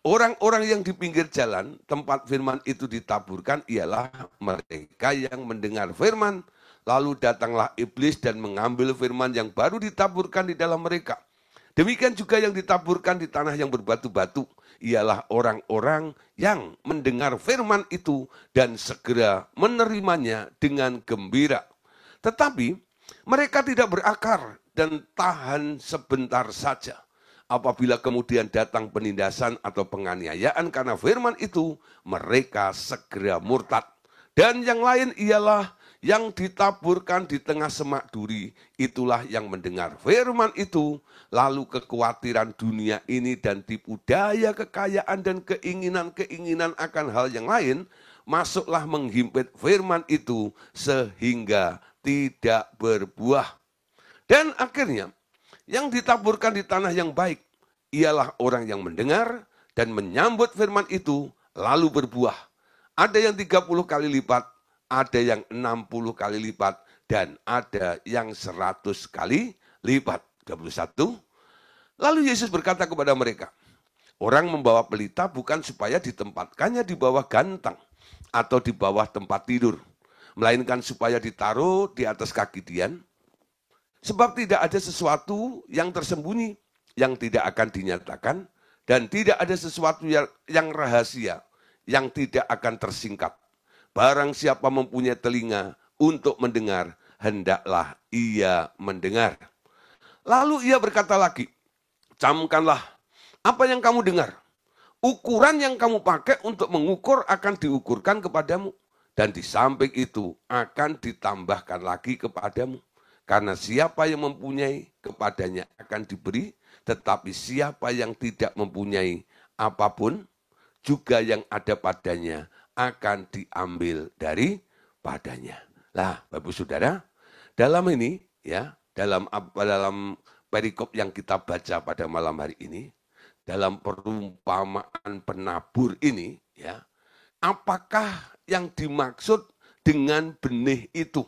Orang-orang yang di pinggir jalan, tempat firman itu ditaburkan ialah mereka yang mendengar firman. Lalu datanglah iblis dan mengambil firman yang baru ditaburkan di dalam mereka. Demikian juga yang ditaburkan di tanah yang berbatu-batu. Ialah orang-orang yang mendengar firman itu dan segera menerimanya dengan gembira. Tetapi mereka tidak berakar dan tahan sebentar saja. Apabila kemudian datang penindasan atau penganiayaan karena firman itu, mereka segera murtad. Dan yang lain ialah yang ditaburkan di tengah semak duri. Itulah yang mendengar firman itu, lalu kekhawatiran dunia ini dan tipu daya kekayaan dan keinginan-keinginan akan hal yang lain, masuklah menghimpit firman itu sehingga tidak berbuah. Dan akhirnya, yang ditaburkan di tanah yang baik ialah orang yang mendengar dan menyambut firman itu lalu berbuah. Ada yang 30 kali lipat, ada yang 60 kali lipat, dan ada yang 100 kali lipat. 21. Lalu Yesus berkata kepada mereka, orang membawa pelita bukan supaya ditempatkannya di bawah gantang atau di bawah tempat tidur, melainkan supaya ditaruh di atas kaki dian. Sebab tidak ada sesuatu yang tersembunyi, yang tidak akan dinyatakan, dan tidak ada sesuatu yang rahasia, yang tidak akan tersingkap. Barang siapa mempunyai telinga untuk mendengar, hendaklah ia mendengar. Lalu ia berkata lagi, camkanlah apa yang kamu dengar. Ukuran yang kamu pakai untuk mengukur akan diukurkan kepadamu. Dan di samping itu akan ditambahkan lagi kepadamu. Karena siapa yang mempunyai, kepadanya akan diberi, tetapi siapa yang tidak mempunyai apapun, juga yang ada padanya akan diambil daripadanya. Lah, Bapak Saudara, dalam ini ya, dalam perikop yang kita baca pada malam hari ini, dalam perumpamaan penabur ini, ya, apakah yang dimaksud dengan benih itu?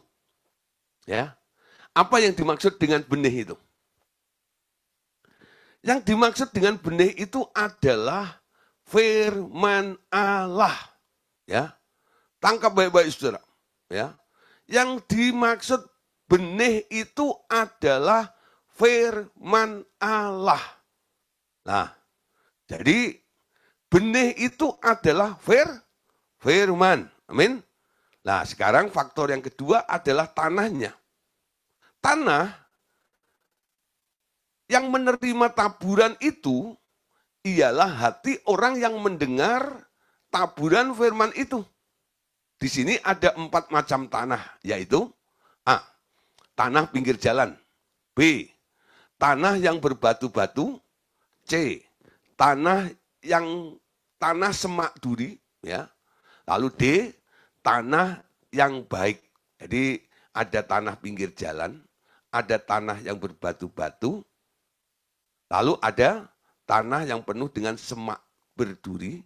Ya, apa yang dimaksud dengan benih itu? Yang dimaksud dengan benih itu adalah firman Allah. Ya, tangkap baik-baik saudara. Ya, yang dimaksud benih itu adalah firman Allah. Nah, jadi benih itu adalah firman firman. Amin. Nah, sekarang faktor yang kedua adalah tanahnya. Tanah yang menerima taburan itu ialah hati orang yang mendengar taburan firman itu. Di sini ada 4 macam tanah, yaitu A. Tanah pinggir jalan. B. Tanah yang berbatu-batu. C. Tanah semak duri, ya. Lalu D. Tanah yang baik. Jadi ada tanah pinggir jalan, ada tanah yang berbatu-batu, lalu ada tanah yang penuh dengan semak berduri,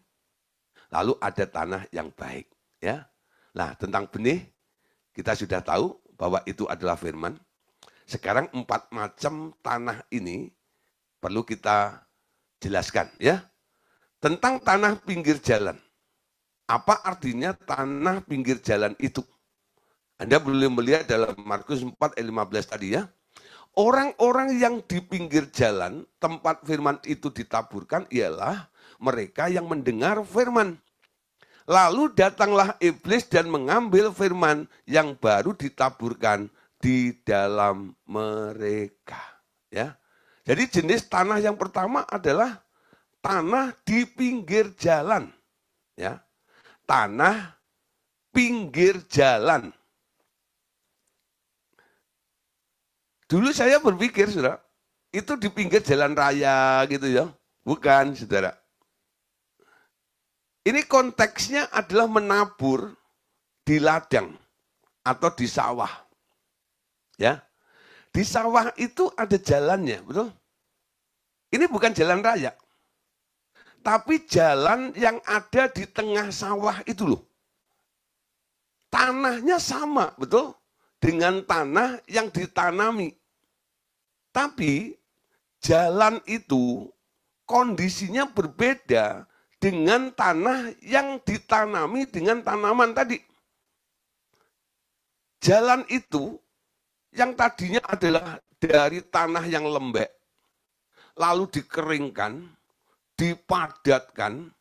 lalu ada tanah yang baik, ya. Nah, tentang benih kita sudah tahu bahwa itu adalah firman. Sekarang 4 macam tanah ini perlu kita jelaskan, ya. Tentang tanah pinggir jalan. Apa artinya tanah pinggir jalan itu? Anda boleh melihat dalam Markus 4 ayat 15 tadi, ya. Orang-orang yang di pinggir jalan, tempat firman itu ditaburkan ialah mereka yang mendengar firman. Lalu datanglah iblis dan mengambil firman yang baru ditaburkan di dalam mereka. Ya. Jadi jenis tanah yang pertama adalah tanah di pinggir jalan. Ya. Tanah pinggir jalan. Dulu saya berpikir, saudara, itu di pinggir jalan raya gitu ya. Bukan, saudara. Ini konteksnya adalah menabur di ladang atau di sawah. Ya. Di sawah itu ada jalannya, betul? Ini bukan jalan raya. Tapi jalan yang ada di tengah sawah itu loh. Tanahnya sama, betul? Dengan tanah yang ditanami. Tapi jalan itu kondisinya berbeda dengan tanah yang ditanami dengan tanaman tadi. Jalan itu yang tadinya adalah dari tanah yang lembek, lalu dikeringkan, dipadatkan,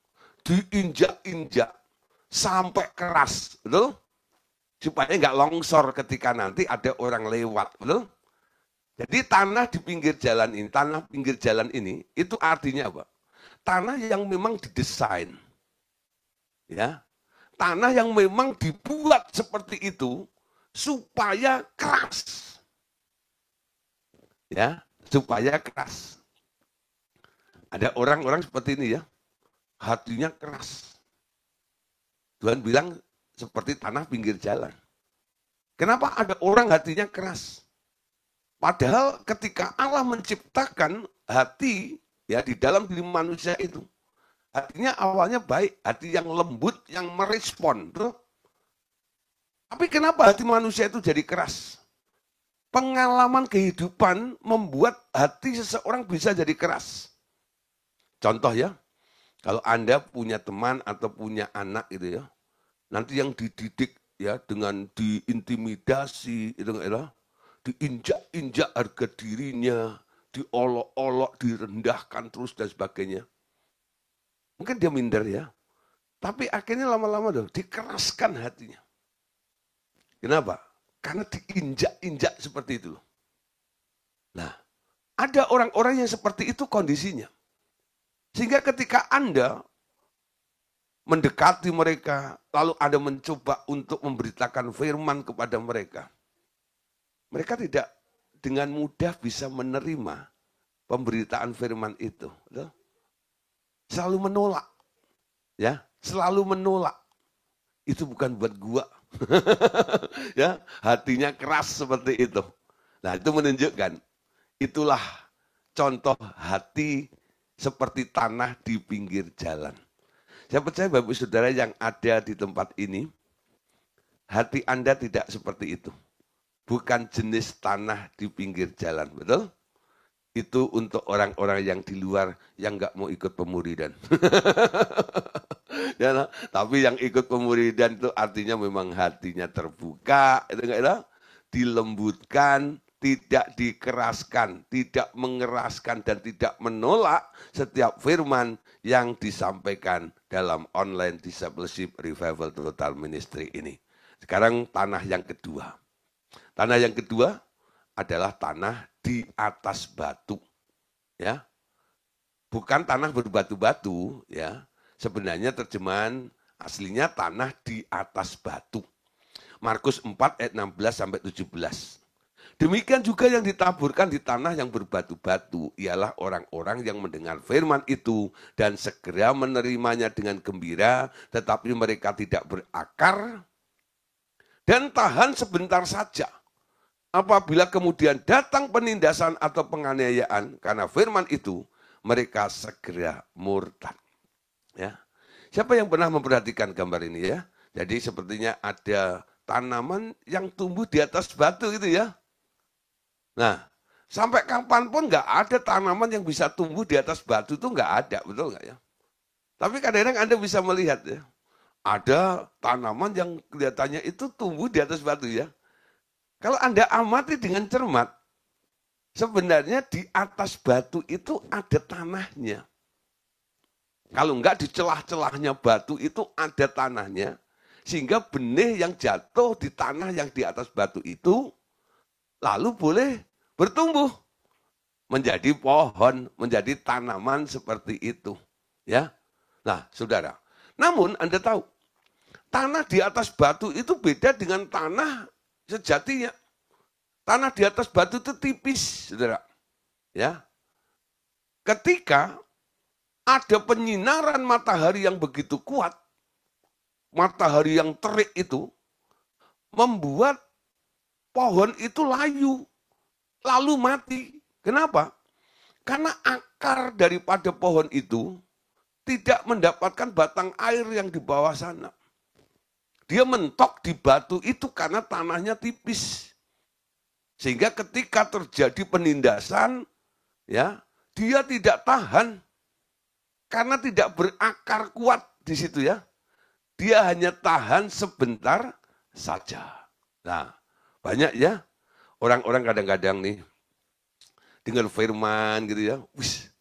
diinjak-injak sampai keras, betul? Supaya nggak longsor ketika nanti ada orang lewat, betul? Jadi tanah di pinggir jalan ini, tanah pinggir jalan ini, itu artinya apa? Tanah yang memang didesain, ya, tanah yang memang dibuat seperti itu supaya keras, ya, supaya keras. Ada orang-orang seperti ini ya, hatinya keras. Tuhan bilang seperti tanah pinggir jalan. Kenapa ada orang hatinya keras? Padahal ketika Allah menciptakan hati ya di dalam diri manusia itu, hatinya awalnya baik, hati yang lembut, yang merespon. Betul? Tapi kenapa hati manusia itu jadi keras? Pengalaman kehidupan membuat hati seseorang bisa jadi keras. Contoh ya, kalau Anda punya teman atau punya anak gitu ya, nanti yang dididik ya dengan diintimidasi, itu ya, diinjak-injak harga dirinya, diolok-olok, direndahkan terus dan sebagainya. Mungkin dia minder ya, tapi akhirnya lama-lama dikeraskan hatinya. Kenapa? Karena diinjak-injak seperti itu. Nah, ada orang-orang yang seperti itu kondisinya. Sehingga ketika Anda mendekati mereka, lalu Anda mencoba untuk memberitakan firman kepada mereka, mereka tidak dengan mudah bisa menerima pemberitaan firman itu. Selalu menolak. Ya, selalu menolak. Itu bukan buat gua. Ya, hatinya keras seperti itu. Nah, itu menunjukkan itulah contoh hati seperti tanah di pinggir jalan. Saya percaya Bapak Saudara yang ada di tempat ini, hati Anda tidak seperti itu. Bukan jenis tanah di pinggir jalan, betul? Itu untuk orang-orang yang di luar yang nggak mau ikut pemuridan. Ya, tapi yang ikut pemuridan itu artinya memang hatinya terbuka, itu enggak, dilembutkan, tidak dikeraskan, tidak mengeraskan dan tidak menolak setiap firman yang disampaikan dalam online discipleship revival total ministry ini. Sekarang tanah yang kedua. Tanah yang kedua adalah tanah di atas batu. Ya. Bukan tanah berbatu-batu, ya. Sebenarnya terjemahan aslinya tanah di atas batu. Markus 4 ayat 16 sampai 17. Demikian juga yang ditaburkan di tanah yang berbatu-batu ialah orang-orang yang mendengar firman itu dan segera menerimanya dengan gembira, tetapi mereka tidak berakar dan tahan sebentar saja. Apabila kemudian datang penindasan atau penganiayaan karena firman itu, mereka segera murtad. Ya. Siapa yang pernah memperhatikan gambar ini ya? Jadi sepertinya ada tanaman yang tumbuh di atas batu gitu ya. Nah, sampai kapanpun nggak ada tanaman yang bisa tumbuh di atas batu itu nggak ada, betul nggak ya? Tapi kadang-kadang Anda bisa melihat ya, ada tanaman yang kelihatannya itu tumbuh di atas batu ya. Kalau Anda amati dengan cermat, sebenarnya di atas batu itu ada tanahnya. Kalau enggak di celah-celahnya batu itu ada tanahnya, sehingga benih yang jatuh di tanah yang di atas batu itu, lalu boleh bertumbuh menjadi pohon, menjadi tanaman seperti itu. Ya, nah saudara. Namun Anda tahu, tanah di atas batu itu beda dengan tanah sejatinya. Tanah di atas batu itu tipis, saudara. Ya, ketika ada penyinaran matahari yang begitu kuat, matahari yang terik itu membuat pohon itu layu, lalu mati. Kenapa? Karena akar daripada pohon itu tidak mendapatkan batang air yang di bawah sana. Dia mentok di batu itu karena tanahnya tipis. Sehingga ketika terjadi penindasan, ya, dia tidak tahan karena tidak berakar kuat di situ ya. Dia hanya tahan sebentar saja. Nah, banyak ya orang-orang kadang-kadang nih dengar firman gitu ya. Wis,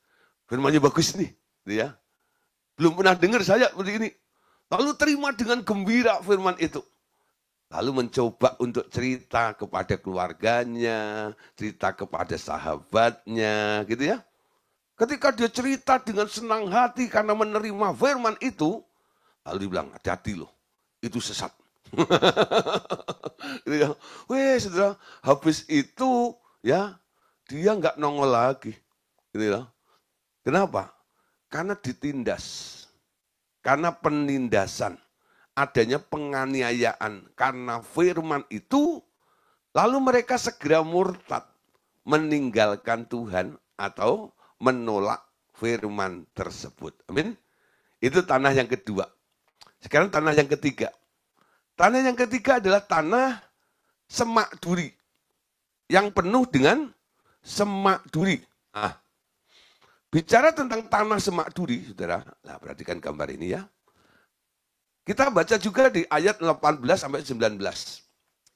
firmannya bagus nih, gitu ya. Belum pernah dengar saya seperti ini. Lalu terima dengan gembira firman itu. Lalu mencoba untuk cerita kepada keluarganya, cerita kepada sahabatnya, gitu ya. Ketika dia cerita dengan senang hati karena menerima firman itu, lalu dia bilang, hati-hati loh, itu sesat. Gitu ya. Weh, saudara, habis itu ya dia nggak nongol lagi. Gitu ya. Kenapa? Karena ditindas. Karena penindasan. Adanya penganiayaan. Karena firman itu, lalu mereka segera murtad. Meninggalkan Tuhan atau menolak firman tersebut. Amin. Itu tanah yang kedua. Sekarang tanah yang ketiga. Tanah yang ketiga adalah tanah semak duri. Yang penuh dengan semak duri. Nah, bicara tentang tanah semak duri, saudara. Nah, perhatikan gambar ini ya. Kita baca juga di ayat 18 sampai 19.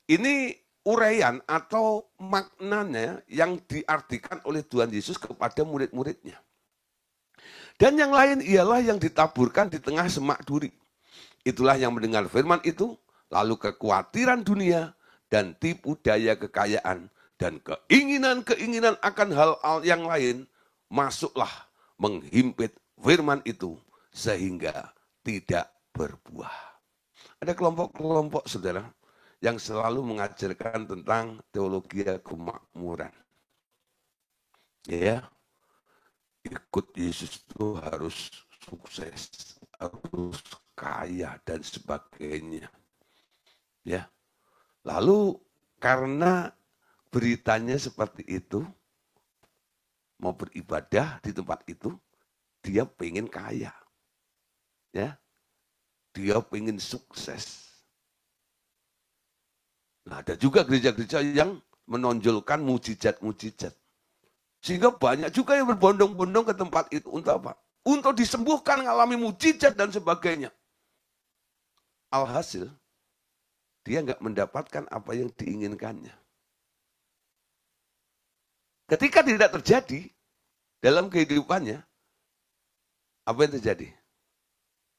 Ini uraian atau maknanya yang diartikan oleh Tuhan Yesus kepada murid-muridnya. Dan yang lain ialah yang ditaburkan di tengah semak duri. Itulah yang mendengar firman itu, lalu kekhawatiran dunia dan tipu daya kekayaan dan keinginan-keinginan akan hal-hal yang lain masuklah menghimpit firman itu sehingga tidak berbuah. Ada kelompok-kelompok saudara yang selalu mengajarkan tentang teologi kemakmuran. Ya, ikut Yesus itu harus sukses, harus kaya dan sebagainya. Ya. Lalu karena beritanya seperti itu, mau beribadah di tempat itu, dia pengen kaya. Ya. Dia pengen sukses. Nah, ada juga gereja-gereja yang menonjolkan mujizat-mujizat. Sehingga banyak juga yang berbondong-bondong ke tempat itu. Untuk apa? Untuk disembuhkan, mengalami mujizat dan sebagainya. Alhasil, dia nggak mendapatkan apa yang diinginkannya. Ketika tidak terjadi dalam kehidupannya, apa yang terjadi?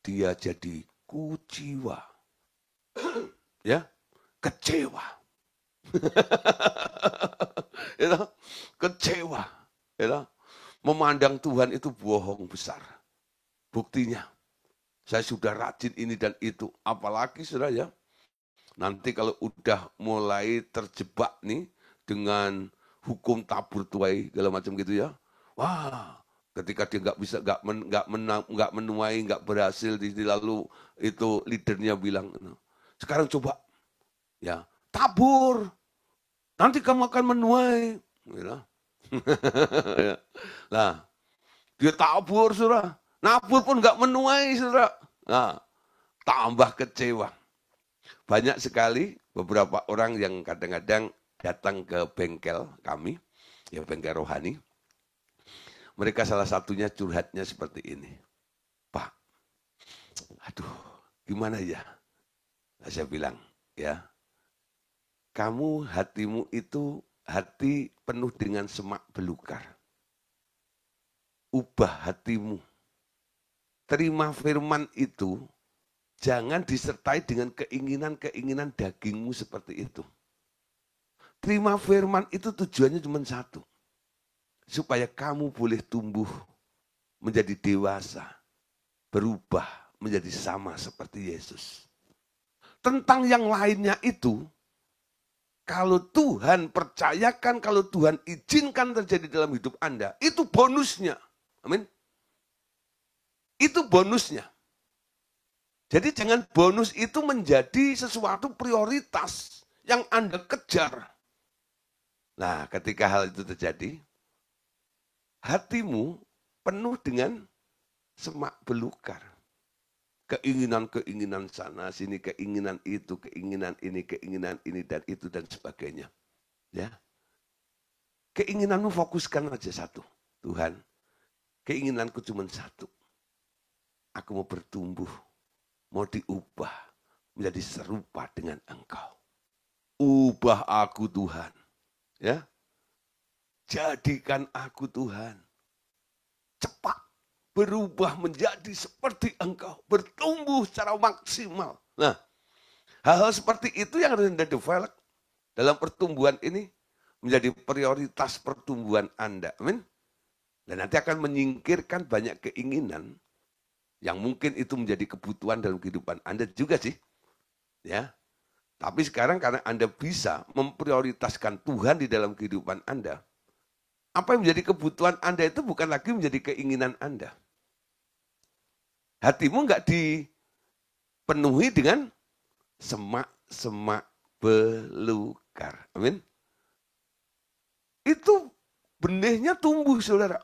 dia jadi kuciwa. Ya, kecewa. You know, kecewa. You know, memandang Tuhan itu bohong besar. Buktinya, saya sudah rajin ini dan itu. Apalagi saudara ya, nanti kalau udah mulai terjebak nih dengan hukum tabur tuai segala macam gitu ya. Wah, ketika dia nggak bisa, nggak menuai, nggak berhasil, lalu itu leadernya bilang, sekarang coba ya tabur, nanti kamu akan menuai. Gitu. Nah, dia tabur saudara, nabur pun nggak menuai saudara. Nah, tambah kecewa. Banyak sekali beberapa orang yang kadang-kadang datang ke bengkel kami, ya bengkel rohani. Mereka salah satunya curhatnya seperti ini. Pak, aduh gimana ya? Nah, saya bilang, ya, kamu hatimu itu hati penuh dengan semak belukar. Ubah hatimu. Terima firman itu, jangan disertai dengan keinginan-keinginan dagingmu seperti itu. Terima firman itu tujuannya cuma satu. Supaya kamu boleh tumbuh menjadi dewasa. Berubah menjadi sama seperti Yesus. Tentang yang lainnya itu, kalau Tuhan percayakan, kalau Tuhan izinkan terjadi dalam hidup Anda, itu bonusnya. Amin. Itu bonusnya. Jadi jangan bonus itu menjadi sesuatu prioritas yang Anda kejar. Nah, ketika hal itu terjadi, hatimu penuh dengan semak belukar. Keinginan-keinginan sana, sini, keinginan itu, keinginan ini, dan itu, dan sebagainya. Ya, keinginanmu fokuskan aja satu. Tuhan, keinginanku cuma satu. Aku mau bertumbuh, mau diubah menjadi serupa dengan Engkau. Ubah aku Tuhan. Ya, jadikan aku Tuhan. Cepat berubah menjadi seperti Engkau. Bertumbuh secara maksimal. Nah, hal-hal seperti itu yang harus Anda develop dalam pertumbuhan ini menjadi prioritas pertumbuhan Anda. Amin. Dan nanti akan menyingkirkan banyak keinginan yang mungkin itu menjadi kebutuhan dalam kehidupan Anda juga sih. Ya. Tapi sekarang karena Anda bisa memprioritaskan Tuhan di dalam kehidupan Anda, apa yang menjadi kebutuhan Anda itu bukan lagi menjadi keinginan Anda. Hatimu enggak dipenuhi dengan semak-semak belukar. Amin. Itu benihnya tumbuh saudara.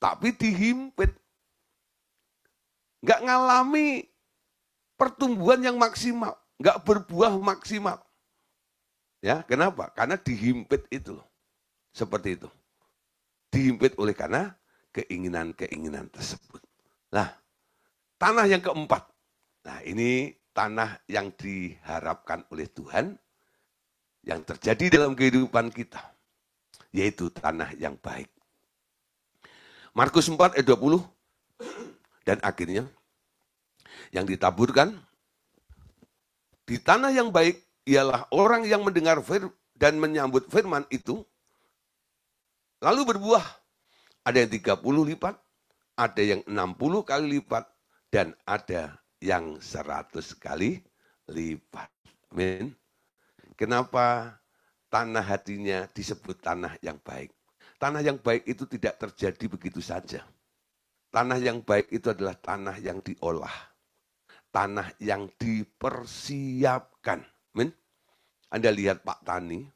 Tapi dihimpit. Enggak ngalami pertumbuhan yang maksimal. Enggak berbuah maksimal. Ya, kenapa? Karena dihimpit itu. Seperti itu. Dihimpit oleh karena keinginan-keinginan tersebut. Nah, tanah yang keempat. Nah, ini tanah yang diharapkan oleh Tuhan yang terjadi dalam kehidupan kita, yaitu tanah yang baik. Markus 4 ayat 20, dan akhirnya yang ditaburkan di tanah yang baik ialah orang yang mendengar dan menyambut firman itu, lalu berbuah. Ada yang 30 lipat, ada yang 60 kali lipat, dan ada yang 100 kali lipat. Amin. Kenapa tanah hatinya disebut tanah yang baik? Tanah yang baik itu tidak terjadi begitu saja. Tanah yang baik itu adalah tanah yang diolah. Tanah yang dipersiapkan. Amin. Anda lihat Pak Tani,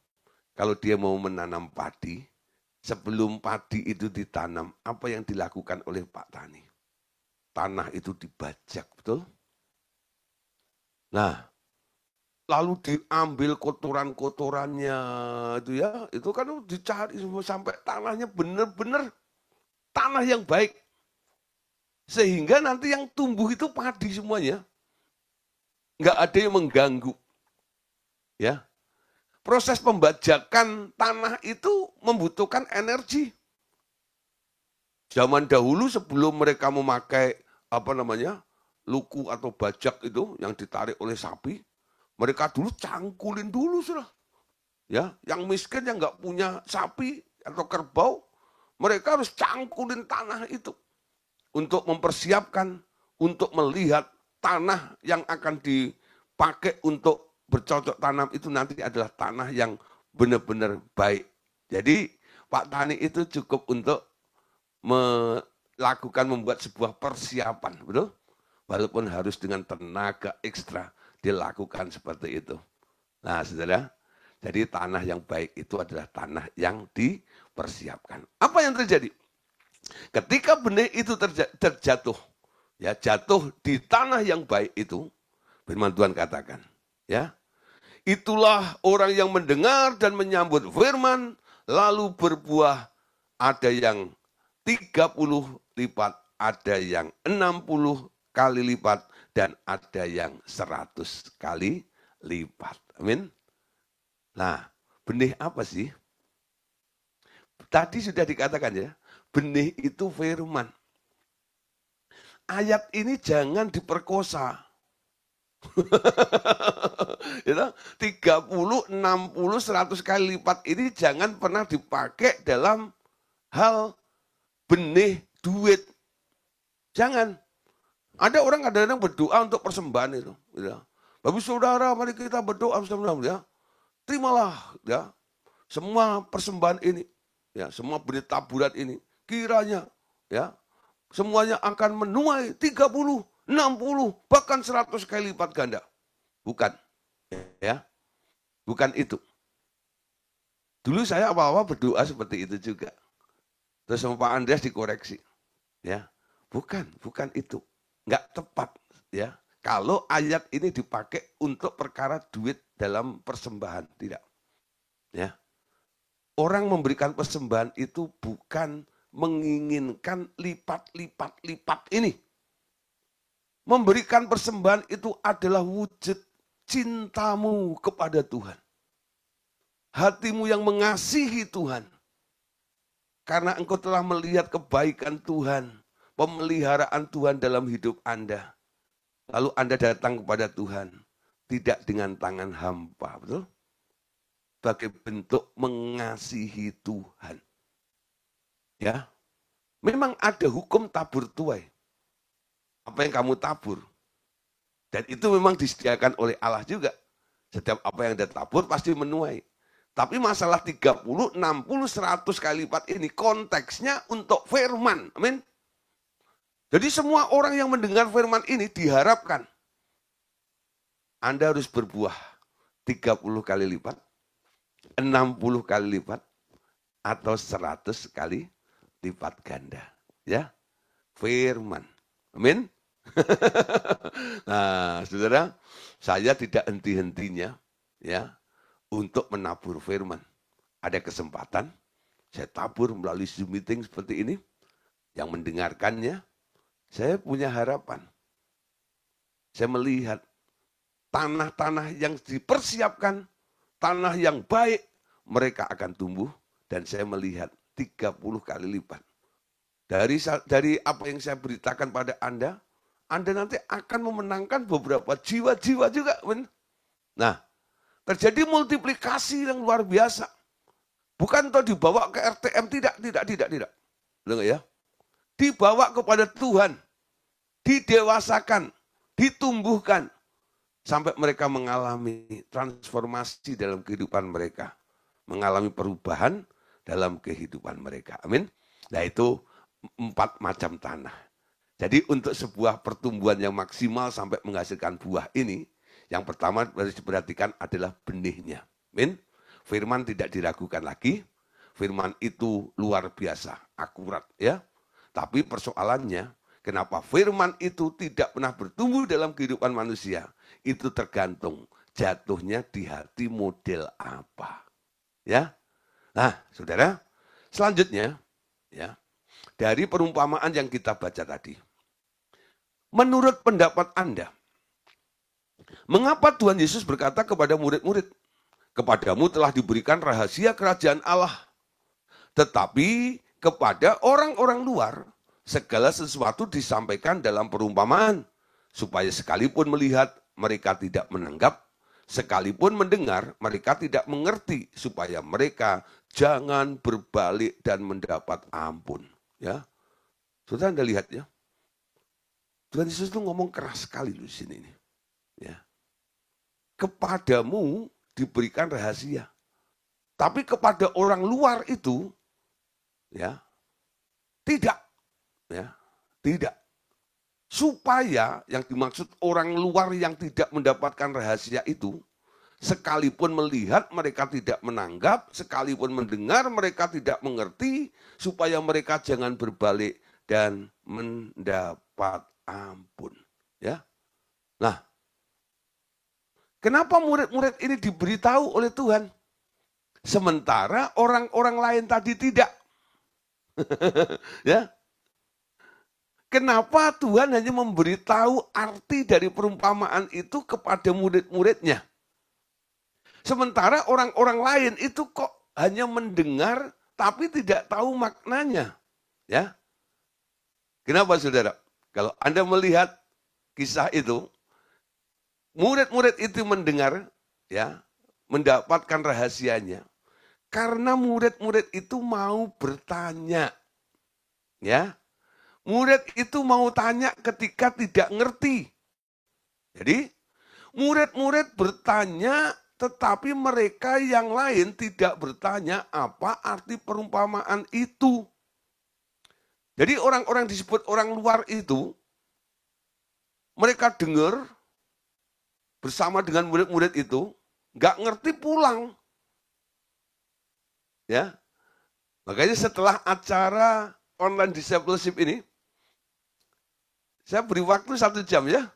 kalau dia mau menanam padi, sebelum padi itu ditanam, apa yang dilakukan oleh Pak Tani? Tanah itu dibajak, betul? Nah, lalu diambil kotoran-kotorannya itu ya, itu kan dicari sampai tanahnya benar-benar tanah yang baik. Sehingga nanti yang tumbuh itu padi semuanya. Enggak ada yang mengganggu. Ya. Proses pembajakan tanah itu membutuhkan energi. Zaman dahulu sebelum mereka memakai luku atau bajak itu yang ditarik oleh sapi, mereka dulu cangkulin dulu sudah. Ya, yang miskin yang nggak punya sapi atau kerbau, mereka harus cangkulin tanah itu untuk mempersiapkan, untuk melihat tanah yang akan dipakai untuk bercocok tanam itu nanti adalah tanah yang benar-benar baik. Jadi Pak Tani itu cukup untuk membuat sebuah persiapan, betul? Walaupun harus dengan tenaga ekstra dilakukan seperti itu. Nah, saudara, jadi tanah yang baik itu adalah tanah yang dipersiapkan. Apa yang terjadi? Ketika benih itu terjatuh, ya jatuh di tanah yang baik itu, firman Tuhan katakan, ya, itulah orang yang mendengar dan menyambut firman, lalu berbuah, ada yang 30 lipat, ada yang 60 kali lipat, dan ada yang 100 kali lipat. Amin. Nah, benih apa sih? Tadi sudah dikatakan ya, benih itu firman. Ayat ini jangan diperkosa. 30, 60, 100 kali lipat ini jangan pernah dipakai dalam hal benih duit. Jangan. Ada orang kadang-kadang berdoa untuk persembahan itu. Ya. Bapak saudara, mari kita berdoa ya. Terimalah ya semua persembahan ini, ya semua benih taburan ini, kiranya ya semuanya akan menuai 30, 60, bahkan 100 kali lipat ganda. Bukan, ya, bukan itu. Dulu saya awal-awal berdoa seperti itu juga. Terus sama Pak Andreas dikoreksi, ya, bukan itu, nggak tepat, ya. Kalau ayat ini dipakai untuk perkara duit dalam persembahan, tidak. Ya. Orang memberikan persembahan itu bukan menginginkan lipat ini. Memberikan persembahan itu adalah wujud cintamu kepada Tuhan. Hatimu yang mengasihi Tuhan. Karena engkau telah melihat kebaikan Tuhan, pemeliharaan Tuhan dalam hidup Anda. Lalu Anda datang kepada Tuhan, tidak dengan tangan hampa, betul? Sebagai bentuk mengasihi Tuhan. Ya, memang ada hukum tabur tuai. Apa yang kamu tabur. Dan itu memang disediakan oleh Allah juga. Setiap apa yang Anda tabur pasti menuai. Tapi masalah 30, 60, 100 kali lipat ini konteksnya untuk firman. Amin. Jadi semua orang yang mendengar firman ini diharapkan Anda harus berbuah 30 kali lipat, 60 kali lipat, atau 100 kali lipat ganda. Ya, firman. Amin. Nah, saudara, saya tidak henti-hentinya ya untuk menabur firman. Ada kesempatan, saya tabur melalui Zoom meeting seperti ini, yang mendengarkannya, saya punya harapan. Saya melihat tanah-tanah yang dipersiapkan, tanah yang baik, mereka akan tumbuh. Dan saya melihat 30 kali lipat. Dari apa yang saya beritakan pada Anda nanti akan memenangkan beberapa jiwa-jiwa juga. Nah, terjadi multiplikasi yang luar biasa. Bukan toh dibawa ke RTM, tidak. Dengar ya? Dibawa kepada Tuhan, didewasakan, ditumbuhkan, sampai mereka mengalami transformasi dalam kehidupan mereka, mengalami perubahan dalam kehidupan mereka. Amin. Nah, itu 4 macam tanah. Jadi untuk sebuah pertumbuhan yang maksimal sampai menghasilkan buah ini, yang pertama harus diperhatikan adalah benihnya. Amin. Firman tidak diragukan lagi. Firman itu luar biasa, akurat ya. Tapi persoalannya, kenapa firman itu tidak pernah bertumbuh dalam kehidupan manusia? Itu tergantung jatuhnya di hati model apa. Ya. Nah, saudara, selanjutnya ya, dari perumpamaan yang kita baca tadi. Menurut pendapat Anda, mengapa Tuhan Yesus berkata kepada murid-murid, kepadamu telah diberikan rahasia kerajaan Allah, tetapi kepada orang-orang luar, segala sesuatu disampaikan dalam perumpamaan, supaya sekalipun melihat mereka tidak menanggap, sekalipun mendengar mereka tidak mengerti, supaya mereka jangan berbalik dan mendapat ampun. Ya, sudah Anda lihat ya, Tuhan Yesus itu ngomong keras sekali di sini. Ya, kepadamu diberikan rahasia, tapi kepada orang luar itu, ya, tidak, ya, tidak. Supaya yang dimaksud orang luar yang tidak mendapatkan rahasia itu, sekalipun melihat mereka tidak menanggap, sekalipun mendengar mereka tidak mengerti, supaya mereka jangan berbalik dan mendapat ampun. Ya, nah, kenapa murid-murid ini diberitahu oleh Tuhan, sementara orang-orang lain tadi tidak? Ya. Kenapa Tuhan hanya memberitahu arti dari perumpamaan itu kepada murid-muridnya? Sementara orang-orang lain itu kok hanya mendengar tapi tidak tahu maknanya. Ya. Kenapa saudara? Kalau Anda melihat kisah itu, murid-murid itu mendengar, ya, mendapatkan rahasianya. Karena murid-murid itu mau bertanya. Ya. Murid itu mau tanya ketika tidak ngerti. Jadi, murid-murid bertanya, tetapi mereka yang lain tidak bertanya apa arti perumpamaan itu. Jadi orang-orang disebut orang luar itu, mereka dengar bersama dengan murid-murid itu, nggak ngerti pulang. Ya, makanya setelah acara online discipleship ini, saya beri waktu 1 jam ya.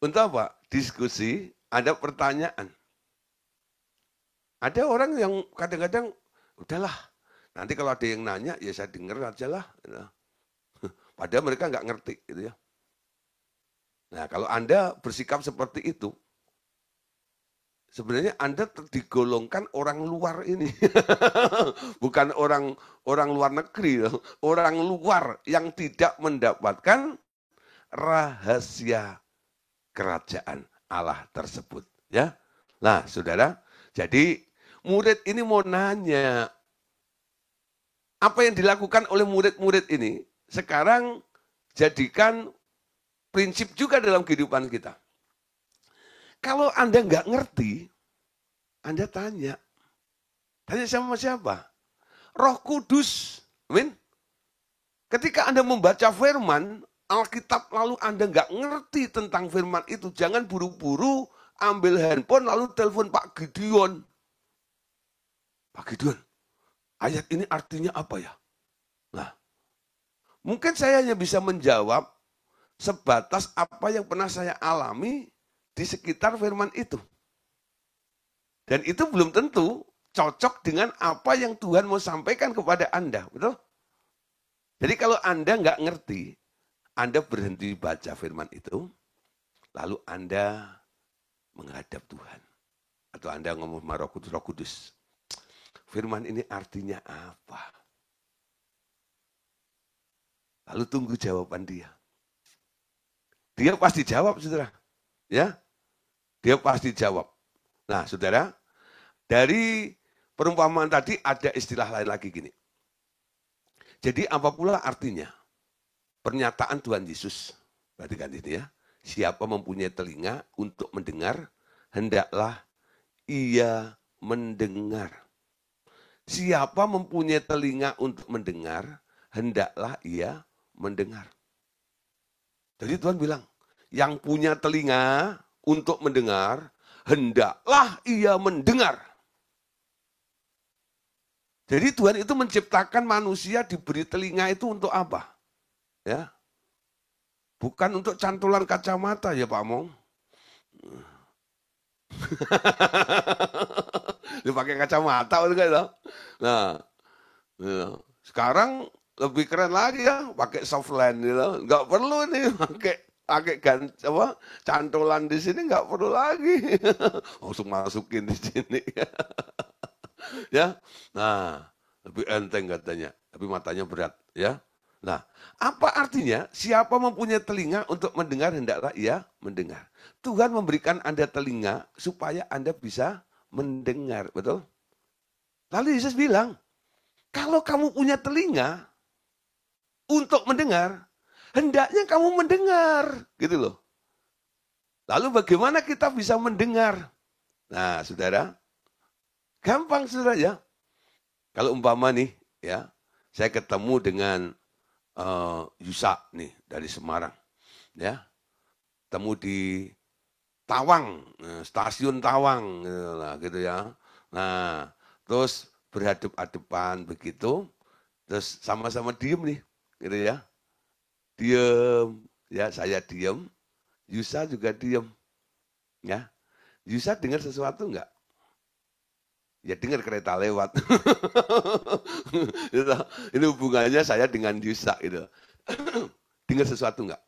Untuk apa? Diskusi, ada pertanyaan. Ada orang yang kadang-kadang, udahlah, nanti kalau ada yang nanya, ya saya dengar aja lah. Padahal mereka nggak ngerti gitu ya. Nah, kalau Anda bersikap seperti itu, sebenarnya Anda digolongkan orang luar ini. Bukan orang luar negeri, orang luar yang tidak mendapatkan rahasia kerajaan Allah tersebut, ya. Nah, saudara, jadi murid ini mau nanya, apa yang dilakukan oleh murid-murid ini sekarang jadikan prinsip juga dalam kehidupan kita. Kalau Anda nggak ngerti, Anda tanya. Tanya sama siapa? Roh Kudus. Amin. Ketika Anda membaca firman Alkitab lalu Anda nggak ngerti tentang firman itu, jangan buru-buru ambil handphone lalu telepon Pak Gideon. Pak Gideon, ayat ini artinya apa ya? Nah, mungkin saya hanya bisa menjawab sebatas apa yang pernah saya alami di sekitar firman itu. Dan itu belum tentu cocok dengan apa yang Tuhan mau sampaikan kepada Anda, betul? Jadi kalau Anda nggak ngerti, Anda berhenti baca firman itu, lalu Anda menghadap Tuhan. Atau Anda ngomong sama Roh Kudus. Firman ini artinya apa? Lalu tunggu jawaban dia. Dia pasti jawab, saudara. Ya, dia pasti jawab. Nah, saudara, dari perumpamaan tadi ada istilah lain lagi gini. Jadi apa pula artinya? Pernyataan Tuhan Yesus, perhatikan ini ya. Siapa mempunyai telinga untuk mendengar, hendaklah ia mendengar. Siapa mempunyai telinga untuk mendengar, hendaklah ia mendengar. Jadi Tuhan bilang, yang punya telinga untuk mendengar, hendaklah ia mendengar. Jadi Tuhan itu menciptakan manusia diberi telinga itu untuk apa? Ya, bukan untuk cantolan kacamata ya Pak Mong. Dia pakai kacamata gitu. Nah, sekarang lebih keren lagi ya, pakai softland gitu. Nggak perlu nih pakai cantolan di sini, nggak perlu lagi. Langsung masukin di sini. Ya, nah lebih enteng katanya, tapi matanya berat ya. Nah, apa artinya? Siapa mempunyai telinga untuk mendengar, hendaklah ia mendengar. Tuhan memberikan Anda telinga supaya Anda bisa mendengar, betul? Lalu Yesus bilang, kalau kamu punya telinga untuk mendengar, hendaknya kamu mendengar, gitu loh. Lalu bagaimana kita bisa mendengar? Nah, saudara, gampang saudara ya. Kalau umpama nih, ya, saya ketemu dengan Yusa nih dari Semarang, ya, temu di Tawang, stasiun Tawang, gitu ya. Nah, terus berhadap-hadapan begitu, terus sama-sama diem nih, gitu ya. Diem, ya saya diem, Yusa juga diem, ya. Yusa dengar sesuatu enggak? Ya dengar kereta lewat. Gitu. Ini hubungannya saya dengan Yusa gitu. Dengar sesuatu enggak?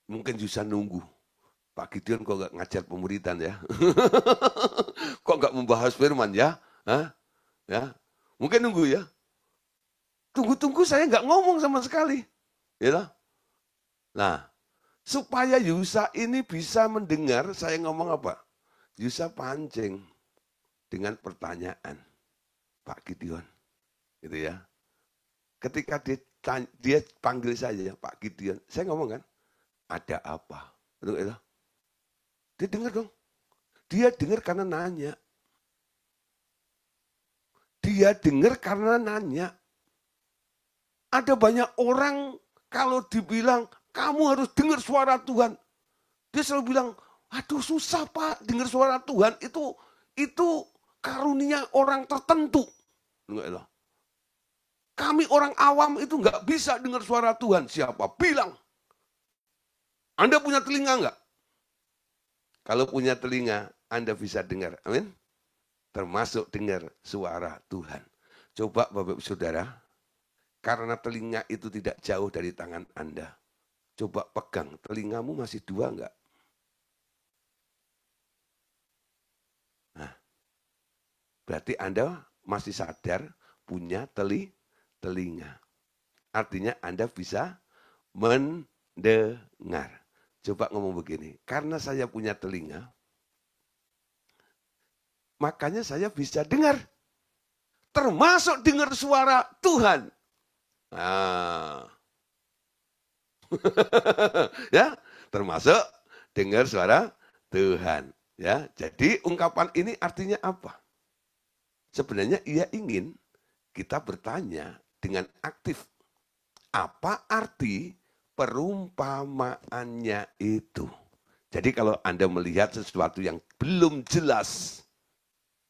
Mungkin Yusa nunggu. Pak Gideon kok enggak ngajar pemuritan ya? Kok enggak membahas firman ya? Hah? Ya, mungkin nunggu ya. Tunggu-tunggu saya enggak ngomong sama sekali. Ya. Nah, supaya Yusa ini bisa mendengar saya ngomong apa? Yusa pancing dengan pertanyaan. Pak Gideon. Gitu ya. Ketika dia panggil saya, Pak Gideon, saya ngomong kan, ada apa? Betul, itu. Dia dengar dong. Dia dengar karena nanya. Dia dengar karena nanya. Ada banyak orang kalau dibilang, kamu harus dengar suara Tuhan. Dia selalu bilang, aduh susah Pak, dengar suara Tuhan itu karunia orang tertentu. Kami orang awam itu nggak bisa dengar suara Tuhan. Siapa bilang? Anda punya telinga nggak? Kalau punya telinga, Anda bisa dengar. Amin. Termasuk dengar suara Tuhan. Coba Bapak Saudara, karena telinga itu tidak jauh dari tangan Anda. Coba pegang, telingamu masih dua enggak? Nah, berarti Anda masih sadar punya telinga. Artinya Anda bisa mendengar. Coba ngomong begini, karena saya punya telinga, makanya saya bisa dengar. Termasuk dengar suara Tuhan. Nah. Ya, termasuk dengar suara Tuhan. Ya, jadi ungkapan ini artinya apa? Sebenarnya ia ingin kita bertanya dengan aktif. Apa arti perumpamaannya itu? Jadi kalau Anda melihat sesuatu yang belum jelas,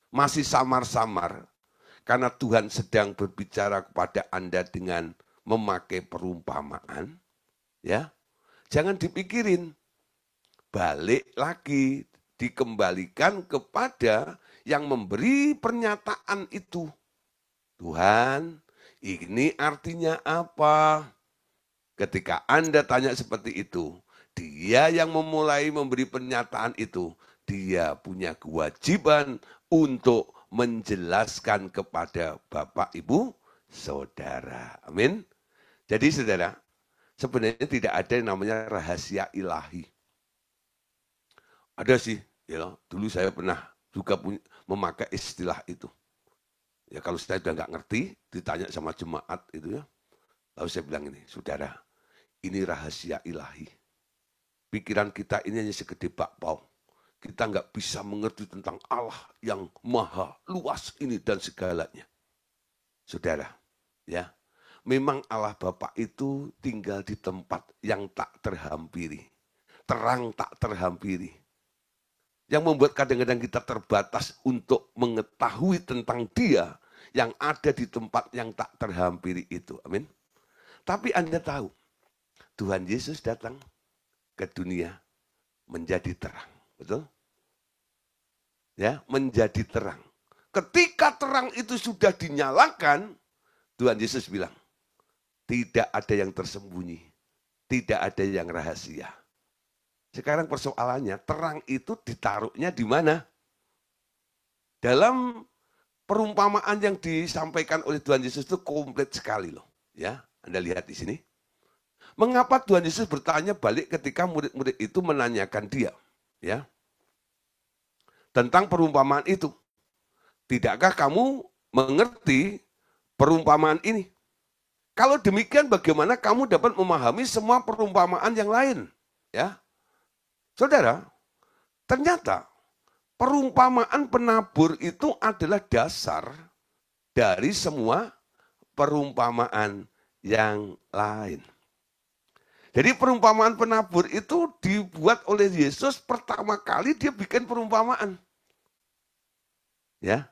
masih samar-samar, karena Tuhan sedang berbicara kepada Anda dengan memakai perumpamaan, ya, jangan dipikirin, balik lagi, dikembalikan kepada yang memberi pernyataan itu. Tuhan, ini artinya apa? Ketika Anda tanya seperti itu, dia yang memulai memberi pernyataan itu, dia punya kewajiban untuk menjelaskan kepada Bapak, Ibu, Saudara. Amin. Jadi saudara, sebenarnya tidak ada yang namanya rahasia ilahi. Ada sih, ya, dulu saya pernah juga memakai istilah itu. Ya kalau saya sudah nggak ngerti, ditanya sama jemaat itu ya. Lalu saya bilang ini, saudara, ini rahasia ilahi. Pikiran kita ini hanya segede bakpao. Kita nggak bisa mengerti tentang Allah yang maha luas ini dan segalanya. Saudara, ya, memang Allah Bapa itu tinggal di tempat yang tak terhampiri. Terang tak terhampiri. Yang membuat kadang-kadang kita terbatas untuk mengetahui tentang Dia yang ada di tempat yang tak terhampiri itu. Amin. Tapi Anda tahu, Tuhan Yesus datang ke dunia menjadi terang. Betul? Ya, menjadi terang. Ketika terang itu sudah dinyalakan, Tuhan Yesus bilang, tidak ada yang tersembunyi, tidak ada yang rahasia. Sekarang persoalannya, terang itu ditaruhnya di mana? Dalam perumpamaan yang disampaikan oleh Tuhan Yesus itu komplit sekali loh. Ya, Anda lihat di sini. Mengapa Tuhan Yesus bertanya balik ketika murid-murid itu menanyakan dia, ya, tentang perumpamaan itu. Tidakkah kamu mengerti perumpamaan ini? Kalau demikian bagaimana kamu dapat memahami semua perumpamaan yang lain? Ya, saudara, ternyata perumpamaan penabur itu adalah dasar dari semua perumpamaan yang lain. Jadi perumpamaan penabur itu dibuat oleh Yesus pertama kali dia bikin perumpamaan. Ya.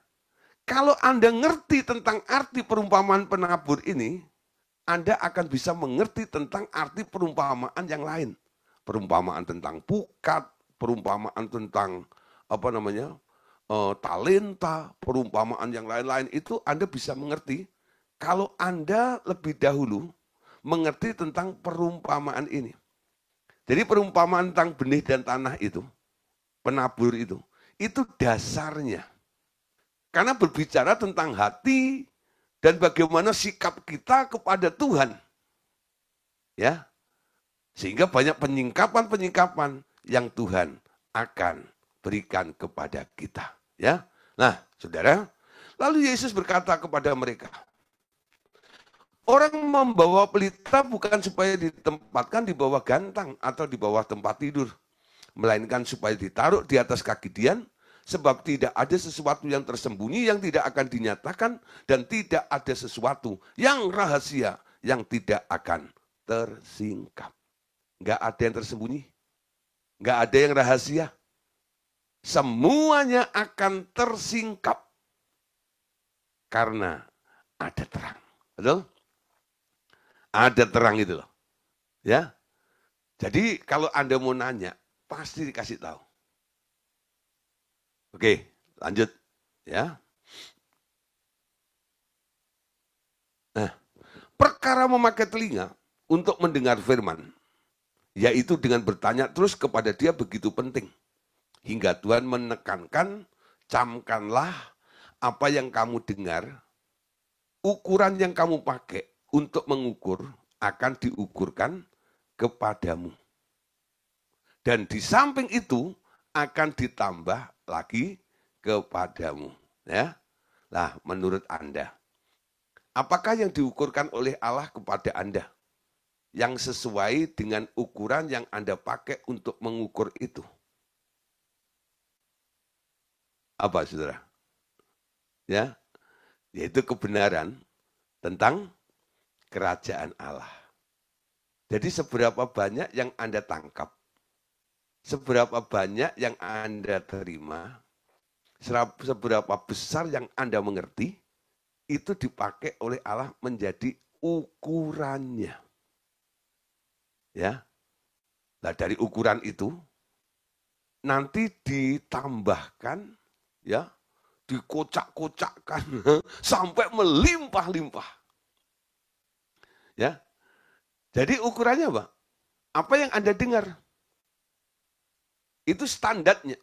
Kalau Anda ngerti tentang arti perumpamaan penabur ini, Anda akan bisa mengerti tentang arti perumpamaan yang lain. Perumpamaan tentang pukat, perumpamaan tentang talenta, perumpamaan yang lain-lain itu Anda bisa mengerti kalau Anda lebih dahulu mengerti tentang perumpamaan ini. Jadi perumpamaan tentang benih dan tanah itu, penabur itu dasarnya. Karena berbicara tentang hati dan bagaimana sikap kita kepada Tuhan. Ya. Sehingga banyak penyingkapan-penyingkapan yang Tuhan akan berikan kepada kita. Ya. Nah, saudara, lalu Yesus berkata kepada mereka, orang membawa pelita bukan supaya ditempatkan di bawah gantang atau di bawah tempat tidur, melainkan supaya ditaruh di atas kaki Dian, sebab tidak ada sesuatu yang tersembunyi yang tidak akan dinyatakan, dan tidak ada sesuatu yang rahasia yang tidak akan tersingkap. Enggak ada yang tersembunyi, enggak ada yang rahasia. Semuanya akan tersingkap karena ada terang. Betul? Ada terang itu loh. Ya. Jadi kalau Anda mau nanya, pasti dikasih tahu. Oke, lanjut. Ya. Nah, perkara memakai telinga untuk mendengar firman, yaitu dengan bertanya terus kepada dia begitu penting. Hingga Tuhan menekankan, camkanlah apa yang kamu dengar, ukuran yang kamu pakai untuk mengukur akan diukurkan kepadamu. Dan di samping itu akan ditambah lagi kepadamu. Ya. Nah, menurut Anda, apakah yang diukurkan oleh Allah kepada Anda? Yang sesuai dengan ukuran yang Anda pakai untuk mengukur itu. Apa, saudara? Ya, yaitu kebenaran tentang kerajaan Allah. Jadi seberapa banyak yang Anda tangkap, seberapa banyak yang Anda terima, seberapa besar yang Anda mengerti, itu dipakai oleh Allah menjadi ukurannya. Ya. Nah, dari ukuran itu nanti ditambahkan, ya, dikocak-kocakkan sampai melimpah-limpah. Ya. Jadi ukurannya apa? Apa yang Anda dengar? Itu standarnya.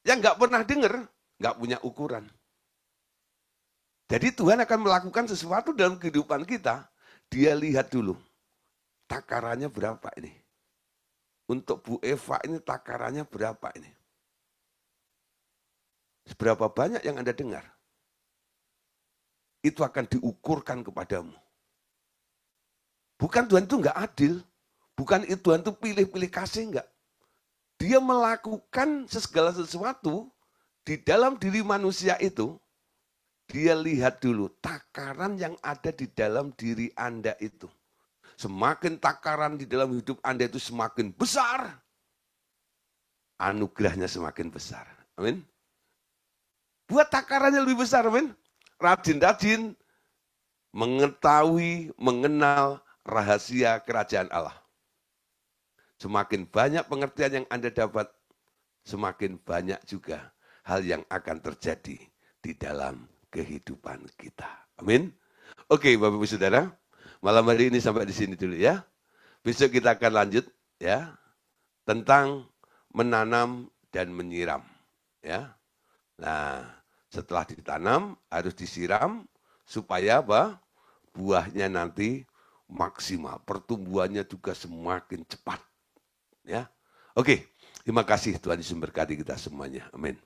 Yang nggak pernah dengar, nggak punya ukuran. Jadi Tuhan akan melakukan sesuatu dalam kehidupan kita, dia lihat dulu, takarannya berapa ini? Untuk Bu Eva ini takarannya berapa ini? Seberapa banyak yang Anda dengar? Itu akan diukurkan kepadamu. Bukan Tuhan itu enggak adil. Bukan itu Tuhan itu pilih-pilih kasih, enggak. Dia melakukan segala sesuatu di dalam diri manusia itu. Dia lihat dulu takaran yang ada di dalam diri Anda itu. Semakin takaran di dalam hidup Anda itu semakin besar, anugerahnya semakin besar. Amin. Buat takarannya lebih besar, amin. Rajin-rajin mengetahui, mengenal rahasia kerajaan Allah. Semakin banyak pengertian yang Anda dapat, semakin banyak juga hal yang akan terjadi di dalam kehidupan kita. Amin. Oke, Bapak Ibu Saudara, malam hari ini sampai di sini dulu ya. Besok kita akan lanjut ya tentang menanam dan menyiram ya. Nah, setelah ditanam harus disiram supaya apa? buahnya nanti maksimal, pertumbuhannya juga semakin cepat. Ya, oke. Terima kasih Tuhan Yesus memberkati kita semuanya. Amin.